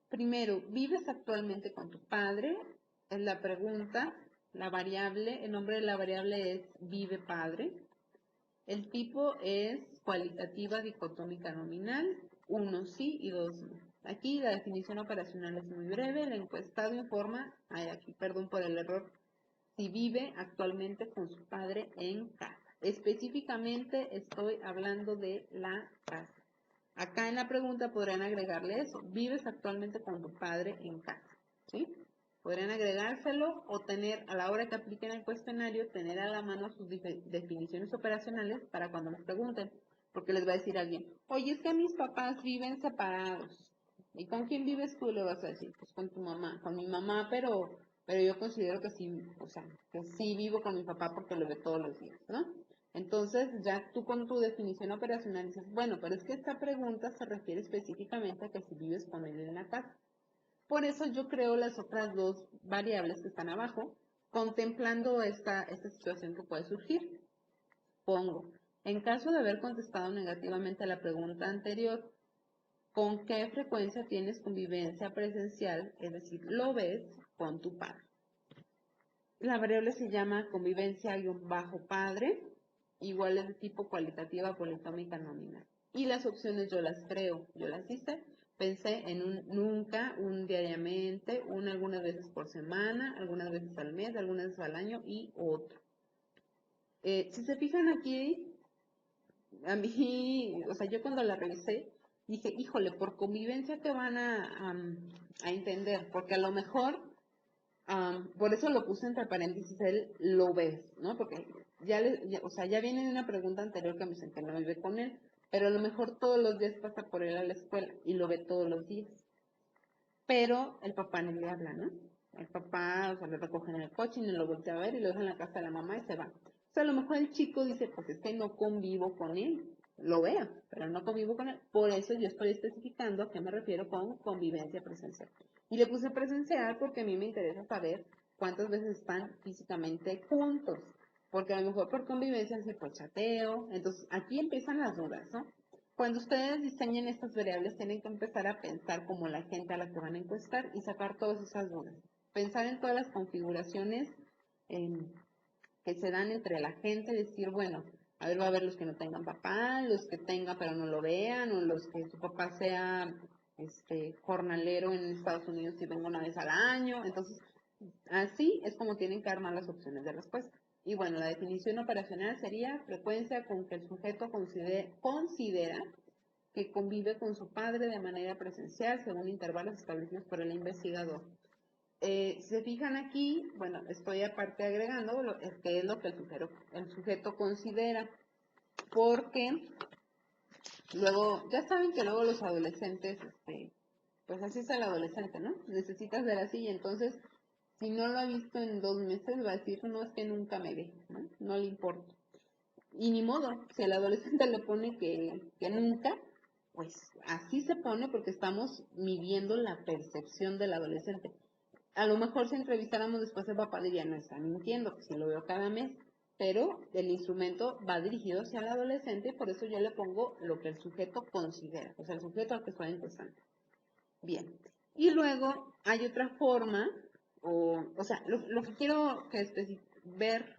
Primero, ¿vives actualmente con tu padre? Es la pregunta. La variable, el nombre de la variable es vive padre. El tipo es cualitativa dicotómica nominal, 1 sí y 2 no. Aquí la definición operacional es muy breve. El encuestado informa, aquí perdón por el error, si vive actualmente con su padre en casa. Específicamente estoy hablando de la casa. Acá en la pregunta podrán agregarle eso. ¿Vives actualmente con tu padre en casa? ¿Sí? Podrían agregárselo o tener, a la hora que apliquen el cuestionario, tener a la mano sus definiciones operacionales para cuando les pregunten. Porque les va a decir alguien, oye, es que mis papás viven separados. ¿Y con quién vives tú? Le vas a decir, pues con tu mamá. Con mi mamá, pero yo considero que sí, o sea, que sí vivo con mi papá porque lo veo todos los días, ¿no? Entonces, ya tú con tu definición operacional dices, bueno, pero es que esta pregunta se refiere específicamente a que si vives con él en la casa. Por eso yo creo las otras 2 variables que están abajo, contemplando esta situación que puede surgir. Pongo, en caso de haber contestado negativamente a la pregunta anterior, ¿con qué frecuencia tienes convivencia presencial? Es decir, lo ves con tu padre. La variable se llama convivencia-padre, igual es de tipo cualitativa politómica nominal. Y las opciones yo las creo, yo las hice. Pensé en un nunca, un diariamente, un algunas veces por semana, algunas veces al mes, algunas veces al año y otro. Si se fijan aquí, a mí, o sea, yo cuando la revisé, dije, híjole, por convivencia te van a entender, porque a lo mejor por eso lo puse entre paréntesis, él lo ves, ¿no? Porque o sea, ya viene de una pregunta anterior que me dicen que no vive con él, pero a lo mejor todos los días pasa por él a la escuela y lo ve todos los días. Pero el papá no le habla, ¿no? El papá, o sea, lo recogen en el coche y no lo voltea a ver y lo deja en la casa de la mamá y se va. O sea, a lo mejor el chico dice, pues es que no convivo con él, lo veo, pero no convivo con él. Por eso yo estoy especificando a qué me refiero con convivencia presencial. Y le puse presencial porque a mí me interesa saber cuántas veces están físicamente juntos. Porque a lo mejor por convivencia se por chateo. Entonces, aquí empiezan las dudas, ¿no? Cuando ustedes diseñen estas variables, tienen que empezar a pensar como la gente a la que van a encuestar y sacar todas esas dudas. Pensar en todas las configuraciones que se dan entre la gente, decir, bueno, a ver, va a haber los que no tengan papá, los que tengan pero no lo vean, o los que su papá sea jornalero en Estados Unidos y venga una vez al año. Entonces, así es como tienen que armar las opciones de respuesta. Y bueno, la definición operacional sería frecuencia con que el sujeto considera que convive con su padre de manera presencial según intervalos establecidos por el investigador. Si se fijan aquí, bueno, estoy aparte agregando que es lo que el sujeto considera, porque luego, ya saben que luego los adolescentes, pues así es el adolescente, ¿no? Necesitas ver así y entonces, si no lo ha visto en 2 meses, va a decir, no, es que nunca me ve, ¿no? No le importa. Y ni modo, si el adolescente le pone que nunca, pues así se pone porque estamos midiendo la percepción del adolescente. A lo mejor si entrevistáramos después el papá diría, no está mintiendo, si lo veo cada mes, pero el instrumento va dirigido hacia el adolescente y por eso yo le pongo lo que el sujeto considera, o sea, el sujeto al que estoy encuestando. Bien, y luego hay otra forma, o sea, lo que quiero ver,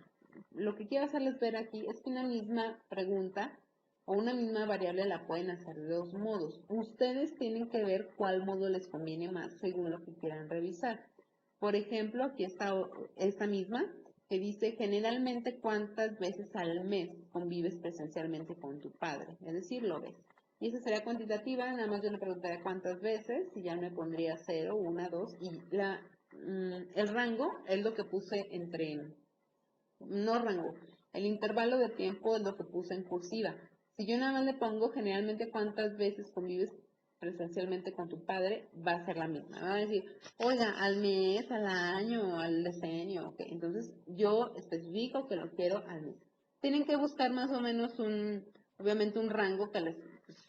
lo que quiero hacerles ver aquí es que una misma pregunta o una misma variable la pueden hacer de 2 modos. Ustedes tienen que ver cuál modo les conviene más según lo que quieran revisar. Por ejemplo, aquí está esta misma que dice generalmente cuántas veces al mes convives presencialmente con tu padre, es decir, lo ves. Y esa sería cuantitativa, nada más yo le preguntaría cuántas veces, y ya me pondría 0, 1, 2, y el rango es lo que puse no rango, el intervalo de tiempo es lo que puse en cursiva. Si yo nada más le pongo generalmente cuántas veces convives presencialmente con tu padre, va a ser la misma. Va a decir, oiga, al mes, al año, al decenio, ok. Entonces yo especifico que lo quiero al mes. tienen que buscar más o menos obviamente un rango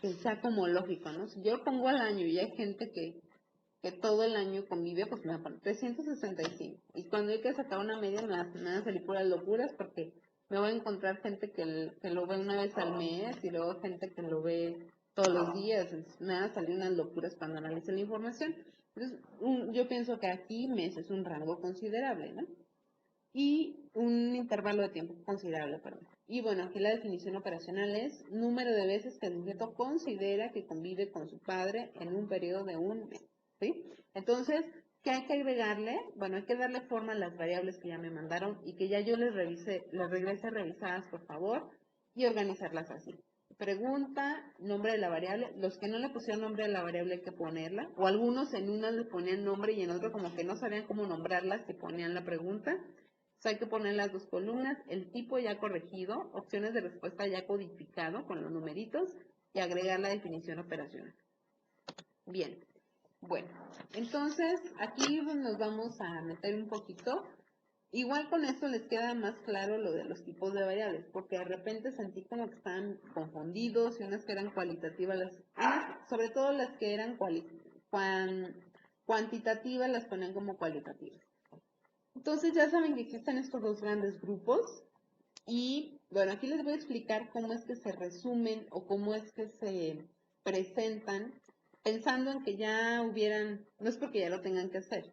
que sea como lógico, ¿no? Si yo pongo al año y hay gente que todo el año convive, pues me va a poner 365. Y cuando hay que sacar una media me van a salir puras locuras porque me voy a encontrar gente que lo ve una vez al mes y luego gente que lo ve todos los días. Entonces, me van a salir unas locuras cuando analice la información. Entonces, yo pienso que aquí mes es un rango considerable, ¿no? Y un intervalo de tiempo considerable, perdón. Y bueno, aquí la definición operacional es número de veces que el sujeto considera que convive con su padre en un periodo de un mes, ¿sí? Entonces, ¿qué hay que agregarle? Bueno, hay que darle forma a las variables que ya me mandaron y que ya yo les regrese revisadas, por favor, y organizarlas así. Pregunta, nombre de la variable. Los que no le pusieron nombre de la variable hay que ponerla, o algunos en una le ponían nombre y en otro como que no sabían cómo nombrarlas y ponían la pregunta. Hay que poner las dos columnas, el tipo ya corregido, opciones de respuesta ya codificado con los numeritos y agregar la definición operacional. Bien, bueno, entonces aquí nos vamos a meter un poquito. Igual con esto les queda más claro lo de los tipos de variables, porque de repente sentí como que estaban confundidos y unas que eran cualitativas, sobre todo las que eran cuantitativas las ponían como cualitativas. Entonces ya saben que existen estos dos grandes grupos y bueno, aquí les voy a explicar cómo es que se resumen o cómo es que se presentan pensando en que ya hubieran, no es porque ya lo tengan que hacer,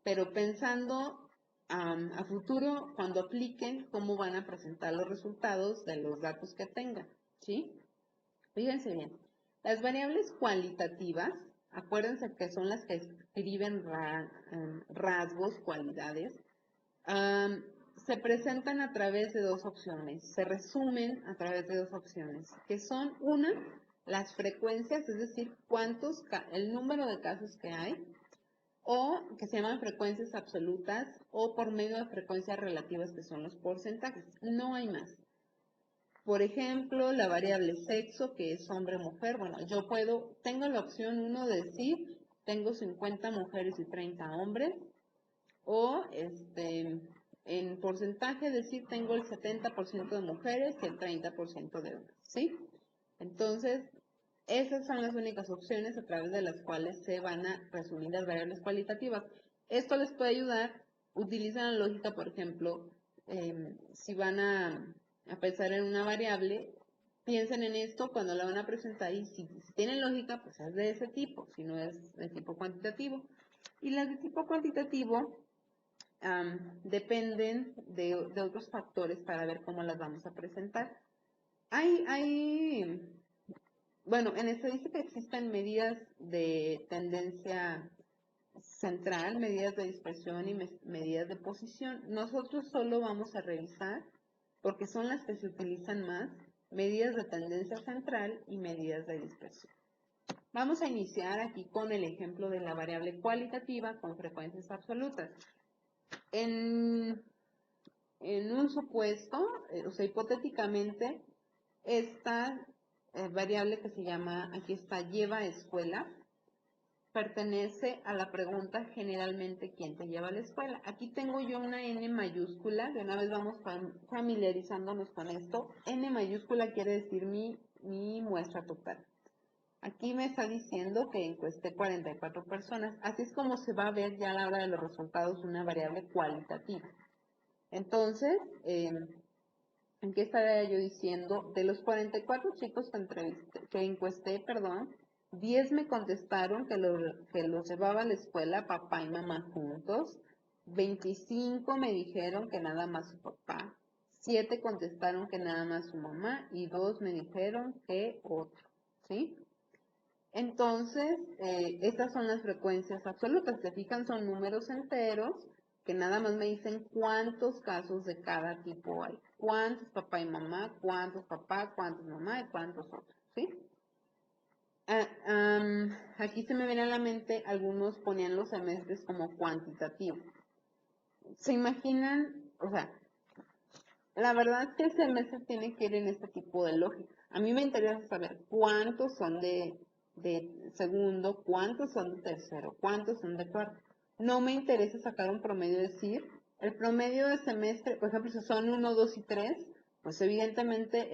pero pensando a futuro cuando apliquen cómo van a presentar los resultados de los datos que tengan, ¿sí? Fíjense bien, las variables cualitativas, acuérdense que son las que escriben rasgos, cualidades, se presentan a través de dos opciones, se resumen a través de dos opciones, que son una, las frecuencias, es decir, el número de casos que hay, o que se llaman frecuencias absolutas, o por medio de frecuencias relativas, que son los porcentajes. No hay más. Por ejemplo, la variable sexo, que es hombre o mujer. Bueno, tengo la opción 1 de decir, tengo 50 mujeres y 30 hombres. O en porcentaje decir, tengo el 70% de mujeres y el 30% de hombres. ¿Sí? Entonces, esas son las únicas opciones a través de las cuales se van a resumir las variables cualitativas. Esto les puede ayudar. Utilizan la lógica, por ejemplo, si van a pensar en una variable, piensen en esto cuando la van a presentar y si tienen lógica, pues es de ese tipo, si no es de tipo cuantitativo. Y las de tipo cuantitativo dependen de otros factores para ver cómo las vamos a presentar. Bueno, en estadística existen medidas de tendencia central, medidas de dispersión y medidas de posición. Nosotros solo vamos a revisar, porque son las que se utilizan más, medidas de tendencia central y medidas de dispersión. Vamos a iniciar aquí con el ejemplo de la variable cualitativa con frecuencias absolutas. En un supuesto, o sea, hipotéticamente, esta variable que se llama, aquí está, lleva a escuela, pertenece a la pregunta generalmente ¿quién te lleva a la escuela? Aquí tengo yo una N mayúscula, de una vez vamos familiarizándonos con esto. N mayúscula quiere decir mi muestra total. Aquí me está diciendo que encuesté 44 personas. Así es como se va a ver ya a la hora de los resultados una variable cualitativa. Entonces, ¿en qué estaría yo diciendo? De los 44 chicos que encuesté, 10 me contestaron que los llevaba a la escuela papá y mamá juntos. 25 me dijeron que nada más su papá. 7 contestaron que nada más su mamá y 2 me dijeron que otro. ¿Sí? Entonces, estas son las frecuencias absolutas. Se fijan, son números enteros que nada más me dicen cuántos casos de cada tipo hay. Cuántos papá y mamá, cuántos papá, cuántos mamá y cuántos otros. ¿Sí? Aquí se me viene a la mente, algunos ponían los semestres como cuantitativo. ¿Se imaginan? O sea, la verdad es que el semestre tiene que ir en este tipo de lógica. A mí me interesa saber cuántos son de segundo, cuántos son de tercero, cuántos son de cuarto. No me interesa sacar un promedio y decir El promedio de semestre, por ejemplo, si son 1, 2 y 3, pues evidentemente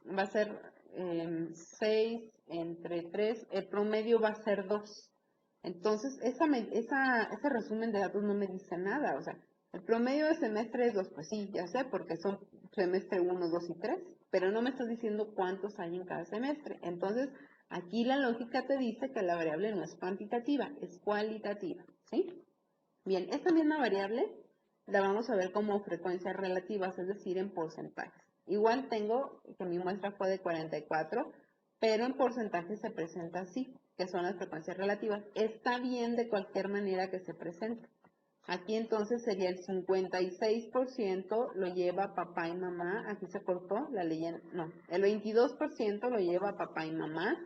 va a ser 6 entre 3, el promedio va a ser 2. Entonces, ese resumen de datos no me dice nada. O sea, el promedio de semestre es 2, pues sí, ya sé, porque son semestre 1, 2 y 3, pero no me estás diciendo cuántos hay en cada semestre. Entonces, aquí la lógica te dice que la variable no es cuantitativa, es cualitativa, ¿sí? Bien, esta misma variable la vamos a ver como frecuencias relativas, es decir, en porcentajes. Igual tengo que mi muestra fue de 44, pero en porcentajes se presenta así, que son las frecuencias relativas. Está bien de cualquier manera que se presente. Aquí entonces sería el 56% lo lleva papá y mamá, aquí se cortó la leyenda, no, el 22% lo lleva papá y mamá,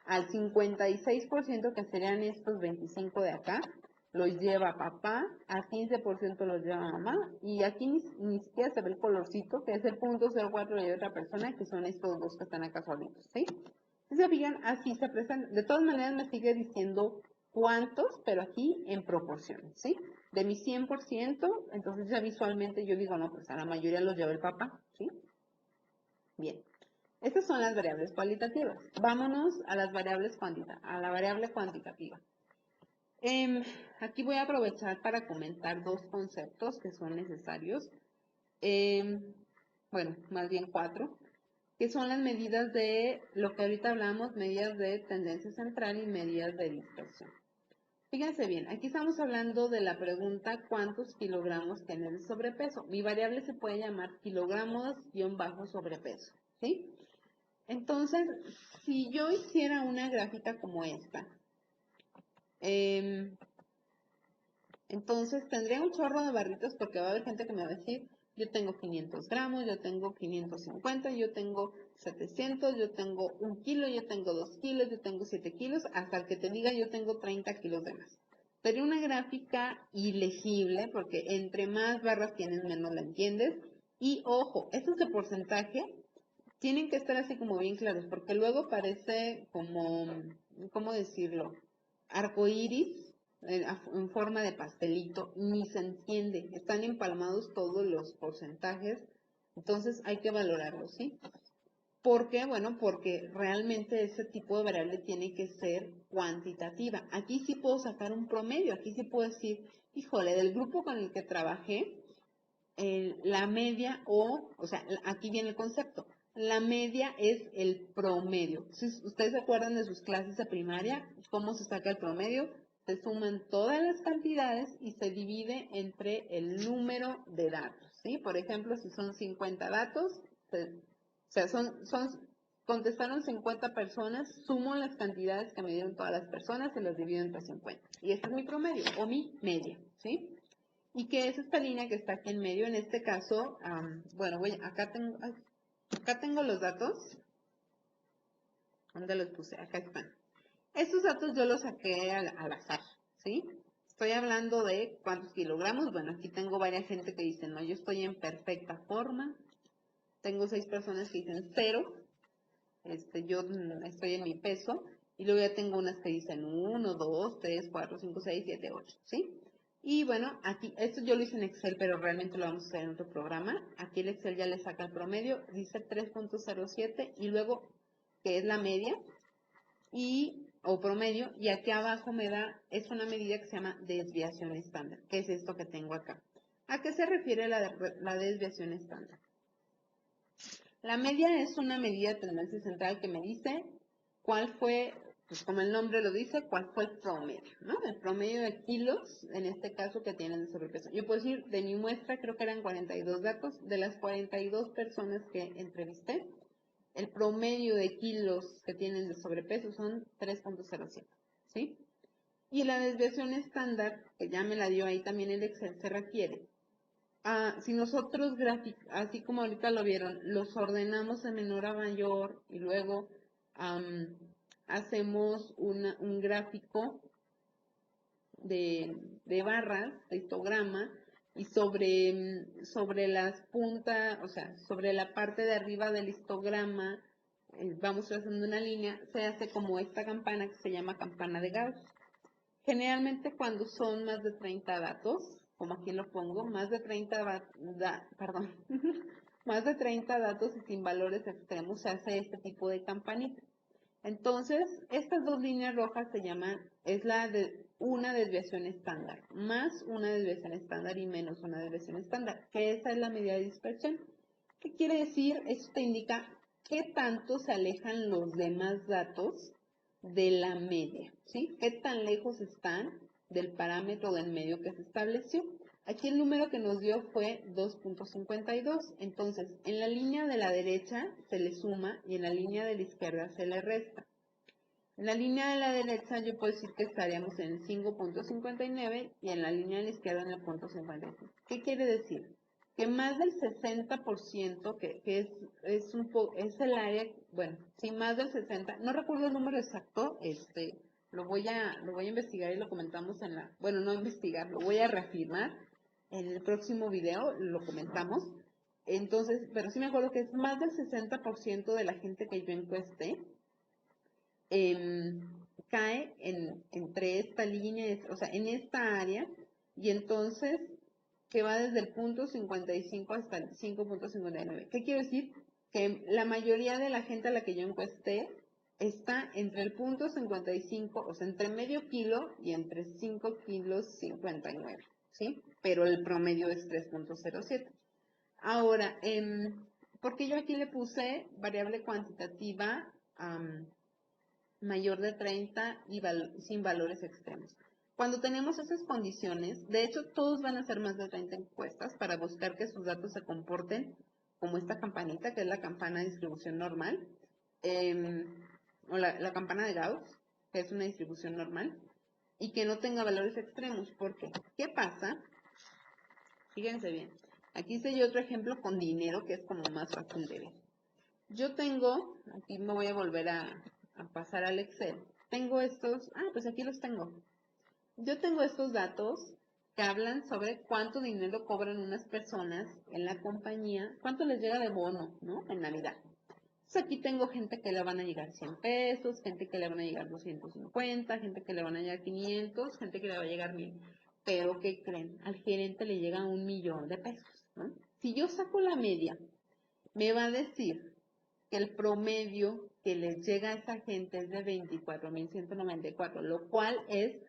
al 56% que serían estos 25 de acá, los lleva papá, a 15% los lleva mamá, y aquí ni siquiera se ve el colorcito, que es el .04 lo lleva otra persona, que son estos dos que están acá solitos, ¿sí? Si se fijan, así se presentan. De todas maneras me sigue diciendo cuántos, pero aquí en proporciones, ¿sí? De mi 100%, entonces ya visualmente yo digo, no, pues a la mayoría los lleva el papá, ¿sí? Bien. Estas son las variables cualitativas. Vámonos a las variables a la variable cuantitativa. Aquí voy a aprovechar para comentar dos conceptos que son necesarios. Bueno, más bien 4, que son las medidas de lo que ahorita hablamos, medidas de tendencia central y medidas de dispersión. Fíjense bien, aquí estamos hablando de la pregunta ¿cuántos kilogramos tiene de sobrepeso? Mi variable se puede llamar kilogramos-sobrepeso, ¿sí? Entonces, si yo hiciera una gráfica como esta, entonces tendría un chorro de barritos porque va a haber gente que me va a decir, yo tengo 500 gramos, yo tengo 550, yo tengo 700, yo tengo 1 kilo, yo tengo 2 kilos, yo tengo 7 kilos, hasta el que te diga yo tengo 30 kilos de más. Sería una gráfica ilegible porque entre más barras tienes menos la entiendes. Y ojo, estos de porcentaje tienen que estar así como bien claros porque luego parece como, ¿cómo decirlo? Arcoíris en forma de pastelito, ni se entiende, están empalmados todos los porcentajes, entonces hay que valorarlos, ¿sí? ¿Por qué? Bueno, porque realmente ese tipo de variable tiene que ser cuantitativa. Aquí sí puedo sacar un promedio, aquí sí puedo decir, híjole, del grupo con el que trabajé, la media o sea, aquí viene el concepto, la media es el promedio. Si ustedes se acuerdan de sus clases de primaria, ¿cómo se saca el promedio? Se suman todas las cantidades y se divide entre el número de datos, ¿sí? Por ejemplo, si son 50 datos, o sea, contestaron 50 personas, sumo las cantidades que me dieron todas las personas y las divido entre 50. Y este es mi promedio o mi media, ¿sí? Y que es esta línea que está aquí en medio, en este caso, bueno, acá tengo los datos. ¿Dónde los puse? Acá están. Estos datos yo los saqué al azar, ¿sí? Estoy hablando de cuántos kilogramos. Bueno, aquí tengo varias gente que dice, no, yo estoy en perfecta forma. Tengo 6 personas que dicen 0. Yo estoy en mi peso. Y luego ya tengo unas que dicen 1, 2, 3, 4, 5, 6, 7, 8, ¿sí? Y bueno, aquí, esto yo lo hice en Excel, pero realmente lo vamos a hacer en otro programa. Aquí el Excel ya le saca el promedio, dice 3.07 y luego, que es la media, o promedio, y aquí abajo me da, es una medida que se llama desviación estándar, que es esto que tengo acá. ¿A qué se refiere la desviación estándar? La media es una medida de tendencia central que me dice cuál fue, pues como el nombre lo dice, cuál fue el promedio, ¿no? El promedio de kilos, en este caso, que tienen de sobrepeso. Yo puedo decir, de mi muestra creo que eran 42 datos, de las 42 personas que entrevisté, el promedio de kilos que tienen de sobrepeso son 3.07, ¿sí? Y la desviación estándar, que ya me la dio ahí también el Excel, se refiere si nosotros, así como ahorita lo vieron, los ordenamos de menor a mayor y luego hacemos un gráfico de barras, de histograma, y sobre las puntas, o sea, sobre la parte de arriba del histograma, vamos trazando una línea, se hace como esta campana que se llama campana de Gauss. Generalmente cuando son más de 30 datos, como aquí lo pongo, más de 30, perdón, más de 30 datos y sin valores extremos, se hace este tipo de campanita. Entonces, estas dos líneas rojas se llaman, es la de una desviación estándar, más una desviación estándar y menos una desviación estándar, que esa es la medida de dispersión. ¿Qué quiere decir? Esto te indica qué tanto se alejan los demás datos de la media, ¿sí? ¿Qué tan lejos están del parámetro del medio que se estableció? Aquí el número que nos dio fue 2.52, entonces en la línea de la derecha se le suma y en la línea de la izquierda se le resta. En la línea de la derecha yo puedo decir que estaríamos en 5.59 y en la línea de la izquierda en el punto 55. ¿Qué quiere decir? Que más del 60%, que es el área, bueno, sí, más del 60, no recuerdo el número exacto, lo voy a investigar y lo comentamos bueno, no investigar, lo voy a reafirmar en el próximo video, lo comentamos. Entonces, pero sí me acuerdo que es más del 60% de la gente que yo encuesté, cae entre esta línea, o sea, en esta área, y entonces que va desde el punto 55 hasta el 5.59. ¿Qué quiero decir? Que la mayoría de la gente a la que yo encuesté está entre el punto 55, o sea, entre medio kilo y entre 5 kilos 59, ¿sí? Pero el promedio es 3.07. Ahora, porque yo aquí le puse variable cuantitativa mayor de 30 y sin valores extremos. Cuando tenemos esas condiciones, de hecho todos van a hacer más de 30 encuestas para buscar que sus datos se comporten como esta campanita, que es la campana de distribución normal, o la campana de Gauss, que es una distribución normal, y que no tenga valores extremos. ¿Por qué? ¿Qué pasa? Fíjense bien. Aquí hice yo otro ejemplo con dinero, que es como más fácil de ver. Yo tengo, aquí me voy a volver a pasar al Excel. Tengo estos, pues aquí los tengo. Yo tengo estos datos que hablan sobre cuánto dinero cobran unas personas en la compañía, cuánto les llega de bono, ¿no? En Navidad. Entonces aquí tengo gente que le van a llegar 100 pesos, gente que le van a llegar 250, gente que le van a llegar 500, gente que le va a llegar 1000. Pero, ¿qué creen? Al gerente le llega 1 millón de pesos, ¿no? Si yo saco la media, me va a decir que el promedio que les llega a esa gente es de 24.194, lo cual es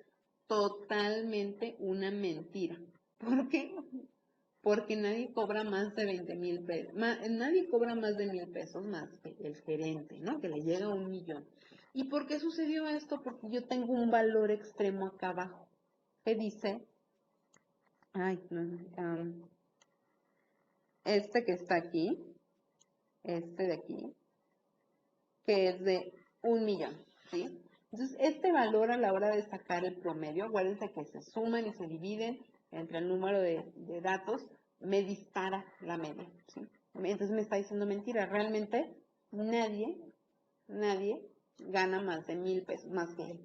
totalmente una mentira. ¿Por qué? Porque nadie cobra más de 20,000 pesos, nadie cobra más de 1,000 pesos más que el gerente, ¿no? Que le llega a 1 millón. ¿Y por qué sucedió esto? Porque yo tengo un valor extremo acá abajo, que dice, este que está aquí, este de aquí, que es de 1 millón, ¿sí? Entonces, este valor a la hora de sacar el promedio, acuérdense que se suman y se dividen entre el número de datos, me dispara la media, ¿sí? Entonces me está diciendo mentira, realmente nadie gana más de 1,000 pesos, más que él.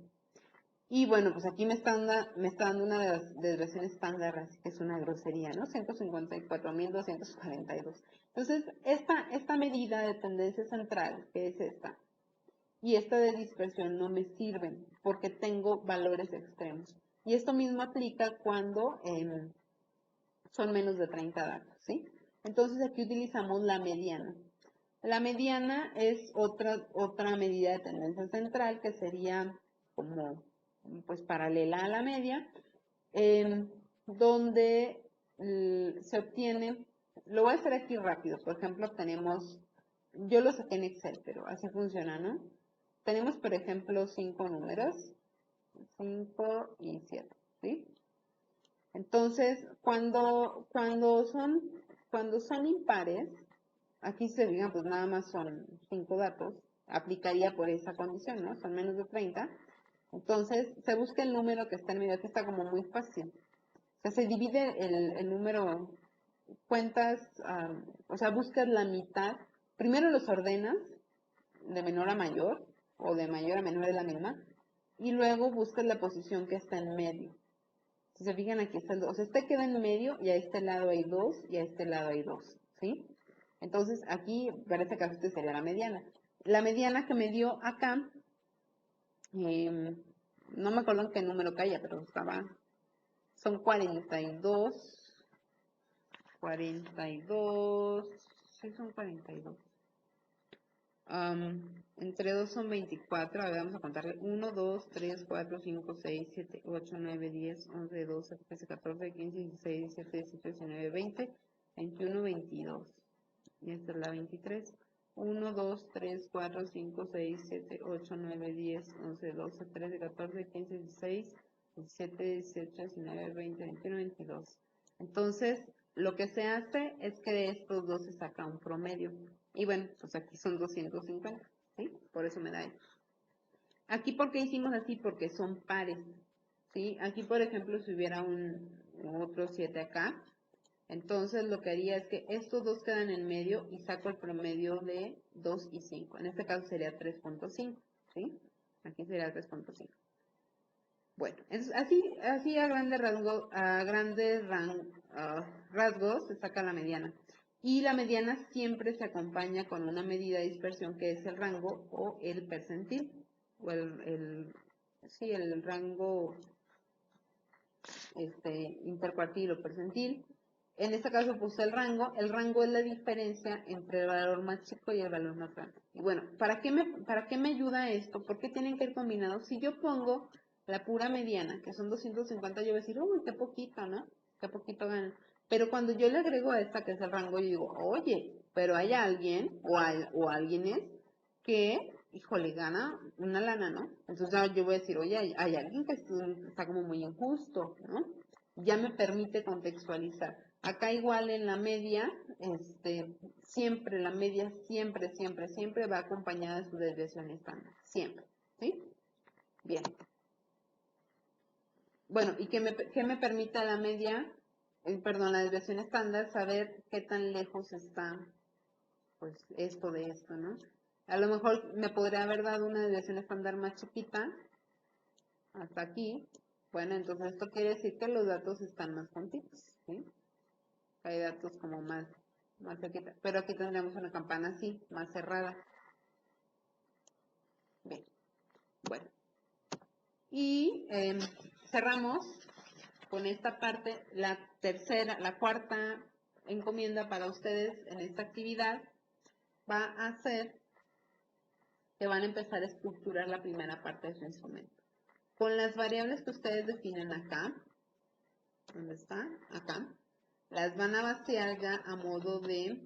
Y bueno, pues aquí me está dando una de las desviaciones estándar, así que es una grosería, ¿no? 154.242. Entonces, esta medida de tendencia central, que es esta, y esta de dispersión no me sirven porque tengo valores extremos. Y esto mismo aplica cuando son menos de 30 datos, ¿sí? Entonces aquí utilizamos la mediana. La mediana es otra medida de tendencia central que sería como pues paralela a la media, donde se obtiene, lo voy a hacer aquí rápido, por ejemplo tenemos, yo lo saqué en Excel, pero así funciona, ¿no? Tenemos, por ejemplo, 5 números, 5 y 7, ¿sí? Entonces, cuando son impares, aquí se digan, pues nada más son 5 datos, aplicaría por esa condición, ¿no? Son menos de 30. Entonces, se busca el número que está en medio, aquí está como muy fácil. O sea, se divide el número, cuentas, o sea, buscas la mitad. Primero los ordenas de menor a mayor, o de mayor a menor de la misma, y luego buscas la posición que está en medio. Si se fijan, aquí está el 2. O sea, este queda en medio y a este lado hay 2 y a este lado hay 2, ¿sí? Entonces, aquí, para este caso, este sería la mediana. La mediana que me dio acá, no me acuerdo en qué número caía, pero estaba son 42, 42, sí son 42. Entre 2 son 24, a ver, vamos a contarle 1, 2, 3, 4, 5, 6, 7, 8, 9, 10, 11, 12, 13, 14, 15, 16, 17, 18, 19, 20, 21, 22. Y esta es la 23. 1, 2, 3, 4, 5, 6, 7, 8, 9, 10, 11, 12, 13, 14, 15, 16, 17, 18, 19, 20, 21, 22. Entonces, lo que se hace es que de estos dos se saca un promedio. Y bueno, pues aquí son 250, ¿sí? Por eso me da eso. Aquí, ¿por qué hicimos así? Porque son pares, ¿sí? Aquí, por ejemplo, si hubiera otro 7 acá, entonces lo que haría es que estos dos quedan en medio y saco el promedio de 2 y 5. En este caso sería 3.5, ¿sí? Aquí sería 3.5. Bueno, así a grandes rasgos se saca la mediana. Y la mediana siempre se acompaña con una medida de dispersión que es el rango o el percentil. O el rango intercuartil o percentil. En este caso puse el rango. El rango es la diferencia entre el valor más chico y el valor más grande. Y bueno, ¿para qué me ayuda esto? ¿Por qué tienen que ir combinados? Si yo pongo la pura mediana, que son 250, yo voy a decir, uy, qué poquito, ¿no? Qué poquito gana. Pero cuando yo le agrego a esta, que es el rango, yo digo, oye, pero hay alguien, o alguienes, que, híjole, gana una lana, ¿no? Entonces yo voy a decir, oye, hay alguien que está como muy injusto, ¿no? Ya me permite contextualizar. Acá igual en la media, siempre, la media siempre va acompañada de su desviación estándar, siempre, ¿sí? Bien. Bueno, ¿y qué me permite la media, la desviación estándar, saber qué tan lejos está, pues, esto de esto, ¿no? A lo mejor me podría haber dado una desviación estándar más chiquita, hasta aquí. Bueno, entonces esto quiere decir que los datos están más juntitos, ¿sí? Hay datos como más cerquita. Pero aquí tendríamos una campana así, más cerrada. Bien, bueno. Y cerramos con esta parte, la cuarta encomienda para ustedes en esta actividad va a ser que van a empezar a estructurar la primera parte de su instrumento. Con las variables que ustedes definen acá, ¿dónde está? Acá, las van a vaciar ya a modo de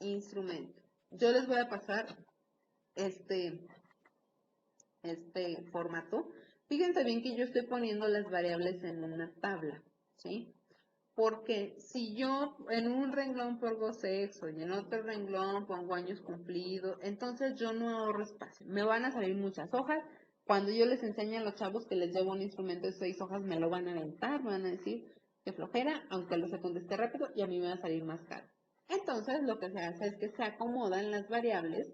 instrumento. Yo les voy a pasar este formato. Fíjense bien que yo estoy poniendo las variables en una tabla, ¿sí? Porque si yo en un renglón pongo sexo y en otro renglón pongo años cumplidos, entonces yo no ahorro espacio. Me van a salir muchas hojas. Cuando yo les enseño a los chavos que les llevo un instrumento de 6 hojas, me lo van a aventar, me van a decir que flojera, aunque lo se conteste rápido y a mí me va a salir más caro. Entonces lo que se hace es que se acomodan las variables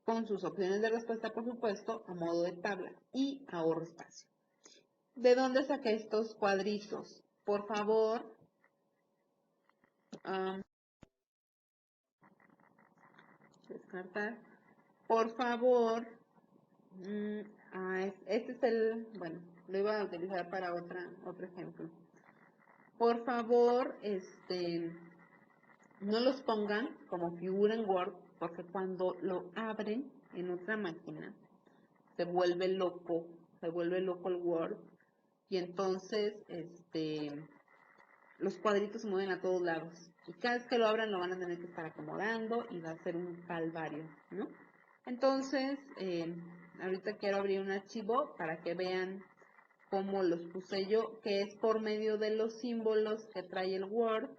con sus opciones de respuesta, por supuesto, a modo de tabla y ahorro espacio. ¿De dónde saqué estos cuadritos? Por favor, descartar. Por favor, este es bueno, lo iba a utilizar para otro ejemplo. Por favor, no los pongan como figura en Word, porque cuando lo abren en otra máquina, se vuelve loco el Word, y entonces, los cuadritos se mueven a todos lados. Y cada vez que lo abran lo van a tener que estar acomodando y va a ser un calvario, ¿no? Entonces, ahorita quiero abrir un archivo para que vean cómo los puse yo, que es por medio de los símbolos que trae el Word.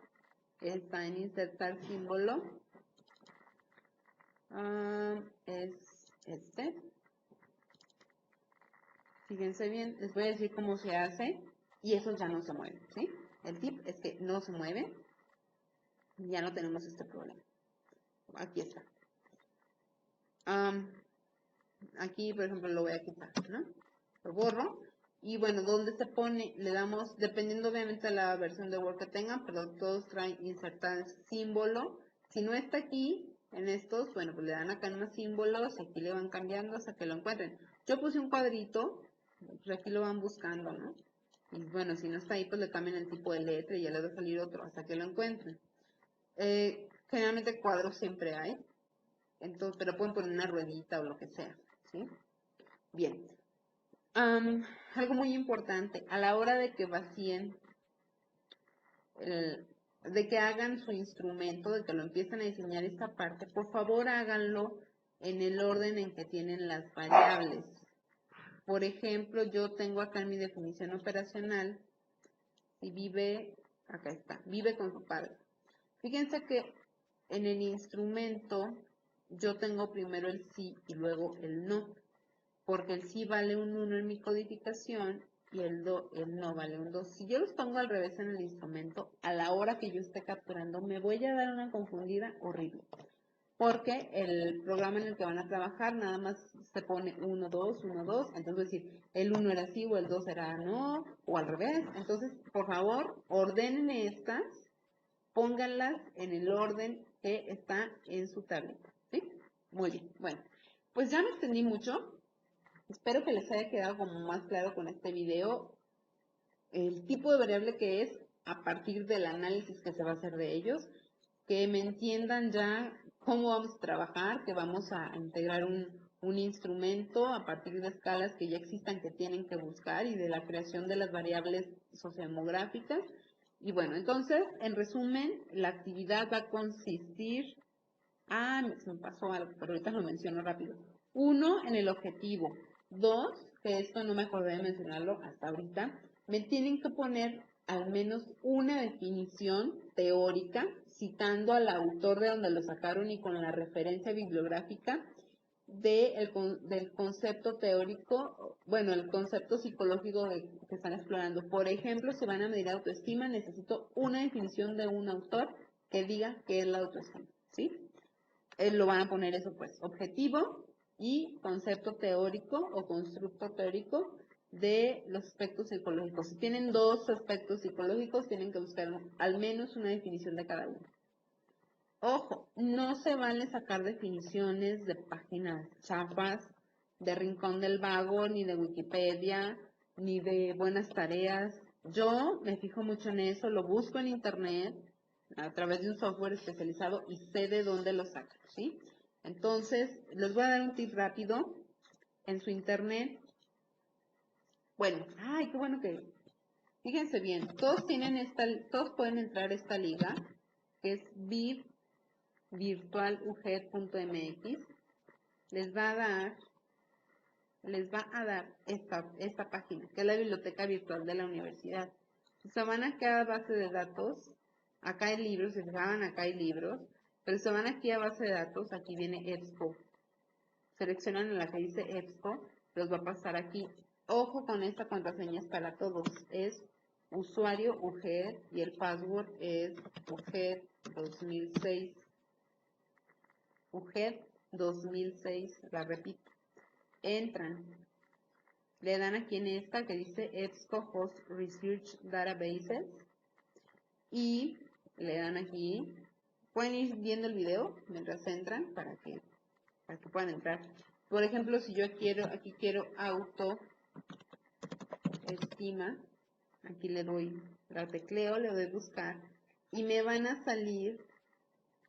Está en insertar símbolo. Es este. Fíjense bien, les voy a decir cómo se hace y esos ya no se mueven, ¿sí? El tip es que no se mueven. Ya no tenemos este problema. Aquí está. Aquí, por ejemplo, lo voy a quitar, ¿no? Lo borro. Y bueno, ¿dónde se pone? Le damos, dependiendo obviamente de la versión de Word que tengan, pero todos traen insertar símbolo. Si no está aquí, en estos, bueno, pues le dan acá en unos símbolos, aquí le van cambiando hasta que lo encuentren. Yo puse un cuadrito, pues aquí lo van buscando, ¿no? Y bueno, si no está ahí, pues le cambian el tipo de letra y ya le va a salir otro hasta que lo encuentren. Generalmente cuadros siempre hay, entonces, pero pueden poner una ruedita o lo que sea, ¿sí? Bien. Algo muy importante, a la hora de que vacíen, de que hagan su instrumento, de que lo empiecen a diseñar esta parte, por favor háganlo en el orden en que tienen las variables. Por ejemplo, yo tengo acá en mi definición operacional, si vive, acá está, vive con su padre. Fíjense que en el instrumento yo tengo primero el sí y luego el no, porque el sí vale un 1 en mi codificación y el no vale un 2. Si yo los pongo al revés en el instrumento, a la hora que yo esté capturando, me voy a dar una confundida horrible. Porque el programa en el que van a trabajar nada más se pone 1, 2, 1, 2. Entonces, decir, el 1 era sí o el 2 era no, o al revés. Entonces, por favor, ordenen estas, pónganlas en el orden que está en su tableta. ¿Sí? Muy bien. Bueno, pues ya me extendí mucho. Espero que les haya quedado como más claro con este video el tipo de variable que es a partir del análisis que se va a hacer de ellos, que me entiendan ya cómo vamos a trabajar, que vamos a integrar un instrumento a partir de escalas que ya existan que tienen que buscar y de la creación de las variables sociodemográficas. Y bueno, entonces, en resumen, la actividad va a consistir, se me pasó algo, pero ahorita lo menciono rápido. 1, en el objetivo. 2, que esto no me acordé de mencionarlo hasta ahorita, me tienen que poner al menos una definición teórica, citando al autor de donde lo sacaron y con la referencia bibliográfica del concepto teórico, bueno, el concepto psicológico que están explorando. Por ejemplo, si van a medir autoestima, necesito una definición de un autor que diga qué es la autoestima, ¿sí? Lo van a poner eso pues, objetivo y concepto teórico o constructo teórico de los aspectos psicológicos. Si tienen 2 aspectos psicológicos, tienen que buscar al menos una definición de cada uno. Ojo, no se vale sacar definiciones de páginas chafas, de Rincón del Vago, ni de Wikipedia, ni de Buenas Tareas. Yo me fijo mucho en eso, lo busco en internet a través de un software especializado y sé de dónde lo sacan, ¿sí? Entonces, les voy a dar un tip rápido. En su internet, bueno, ay, qué bueno que, fíjense bien, todos pueden entrar a esta liga, que es virtualuged.mx. les va a dar esta página, que es la biblioteca virtual de la universidad. Se van aquí a base de datos, acá hay libros, si se fijaban acá hay libros, pero se van aquí a base de datos, aquí viene EBSCO. Seleccionan en la que dice EBSCO, los va a pasar aquí. Ojo con esta contraseña, es para todos, es usuario UGED y el password es UGED 2006. UGED 2006, la repito. Entran, le dan aquí en esta que dice EBSCO Host Research Databases y le dan aquí, pueden ir viendo el video mientras entran para que puedan entrar. Por ejemplo, si yo aquí quiero autoestima, aquí le doy, la tecleo, le doy buscar y me van a salir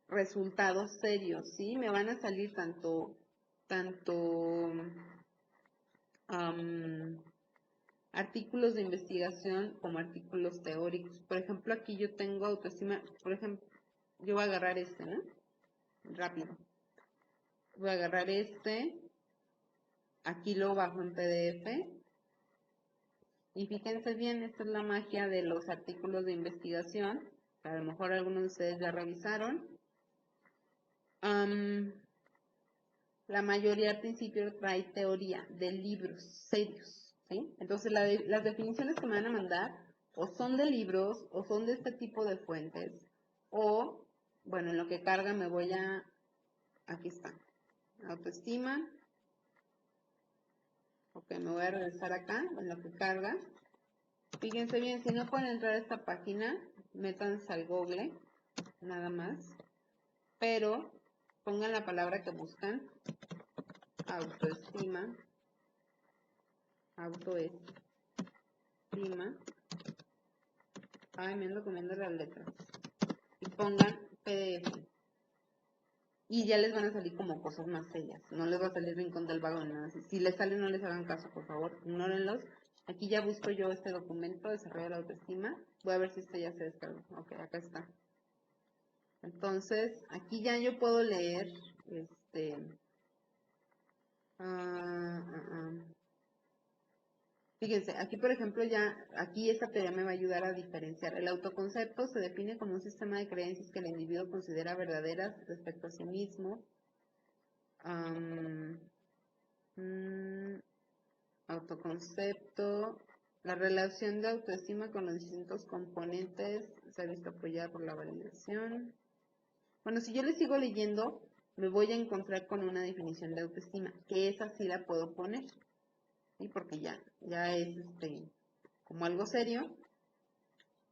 resultados serios, ¿sí? Me van a salir tanto artículos de investigación como artículos teóricos. Por ejemplo, aquí yo tengo autoestima, por ejemplo, yo voy a agarrar este, ¿no? Rápido. Voy a agarrar este, aquí lo bajo en PDF. Y fíjense bien, esta es la magia de los artículos de investigación. A lo mejor algunos de ustedes ya revisaron. La mayoría al principio trae teoría de libros serios, ¿sí? Entonces las definiciones que me van a mandar o son de libros o son de este tipo de fuentes o, bueno, en lo que carga me voy a, aquí está, autoestima. Ok, me voy a regresar acá, en lo que carga. Fíjense bien, si no pueden entrar a esta página, métanse al Google, nada más, pero pongan la palabra que buscan, autoestima, Ay, me ando comiendo las letras. Y pongan PDF. Y ya les van a salir como cosas más serias. No les va a salir Rincón del Vago ni nada así. Si les sale, no les hagan caso, por favor. Ignórenlos. Aquí ya busco yo este documento, Desarrollo de la Autoestima. Voy a ver si este ya se descargó. Ok, acá está. Entonces, aquí ya yo puedo leer, ah, ah, ah. Fíjense, aquí por ejemplo aquí esta teoría me va a ayudar a diferenciar. El autoconcepto se define como un sistema de creencias que el individuo considera verdaderas respecto a sí mismo. Autoconcepto, la relación de autoestima con los distintos componentes se ha visto apoyada por la validación. Bueno, si yo le sigo leyendo, me voy a encontrar con una definición de autoestima, que esa sí la puedo poner, ¿sí? Porque ya es como algo serio.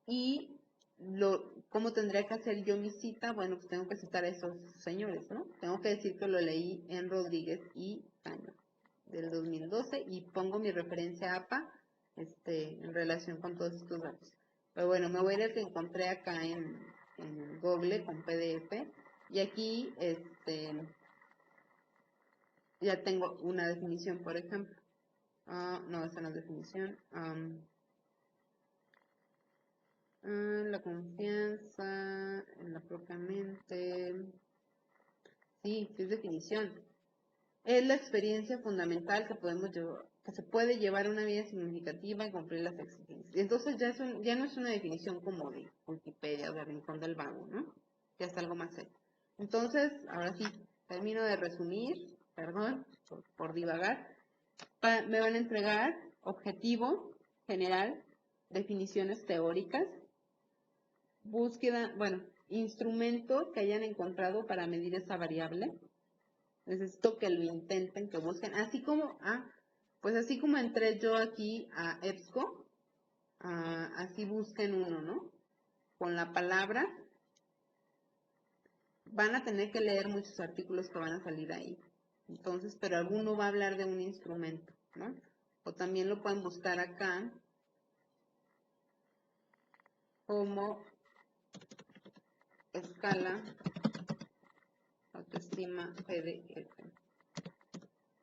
Y ¿cómo tendría que hacer yo mi cita? Bueno, pues tengo que citar a esos señores, ¿no? Tengo que decir que lo leí en Rodríguez y Caño, del 2012, y pongo mi referencia APA en relación con todos estos datos. Pero bueno, me voy a ir al que encontré acá en Google con PDF, y aquí ya tengo una definición, por ejemplo. No, esa no es definición. La confianza en la propia mente. Sí, es definición. Es la experiencia fundamental que se puede llevar una vida significativa y cumplir las exigencias. Entonces ya no es una definición como de Wikipedia o de Rincón del Vago, ¿no? Ya es algo más serio. Entonces, ahora sí, termino de resumir, perdón por divagar. Me van a entregar objetivo general, definiciones teóricas, búsqueda, bueno, instrumento que hayan encontrado para medir esa variable. Necesito que lo intenten, que busquen, pues así como entré yo aquí a EBSCO, así busquen uno, ¿no? Con la palabra, van a tener que leer muchos artículos que van a salir ahí. Entonces, pero alguno va a hablar de un instrumento, ¿no? O también lo pueden buscar acá como escala autoestima PDF.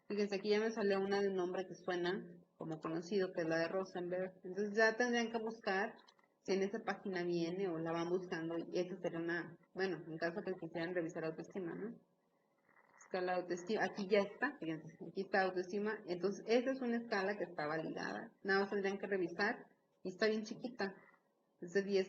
Fíjense, aquí ya me salió una de un nombre que suena como conocido, que es la de Rosenberg. Entonces ya tendrían que buscar si en esa página viene o la van buscando. Y esa sería bueno, en caso que quisieran revisar autoestima, ¿no? Escala de autoestima. Aquí ya está, fíjense, aquí está autoestima. Entonces esa es una escala que está validada. Nada más tendrían que revisar y está bien chiquita. Es de 10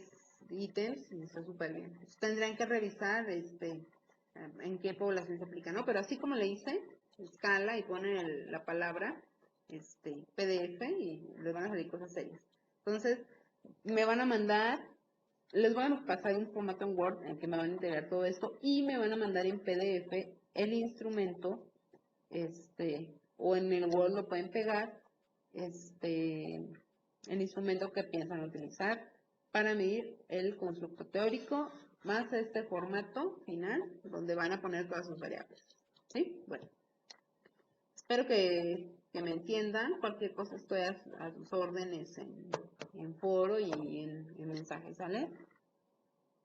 ítems y está súper bien. Entonces, tendrían que revisar en qué población se aplica, ¿no? Pero así como le hice, escala y ponen la palabra PDF y les van a salir cosas serias. Entonces, me van a mandar, les voy a pasar un formato en Word en que me van a integrar todo esto y me van a mandar en PDF el instrumento, o en el Word lo pueden pegar, el instrumento que piensan utilizar para medir el constructo teórico más este formato final donde van a poner todas sus variables. ¿Sí? Bueno, espero que me entiendan. Cualquier cosa estoy a sus órdenes en foro y en mensajes, ¿sale?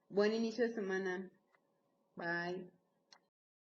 Buen inicio de semana. Bye.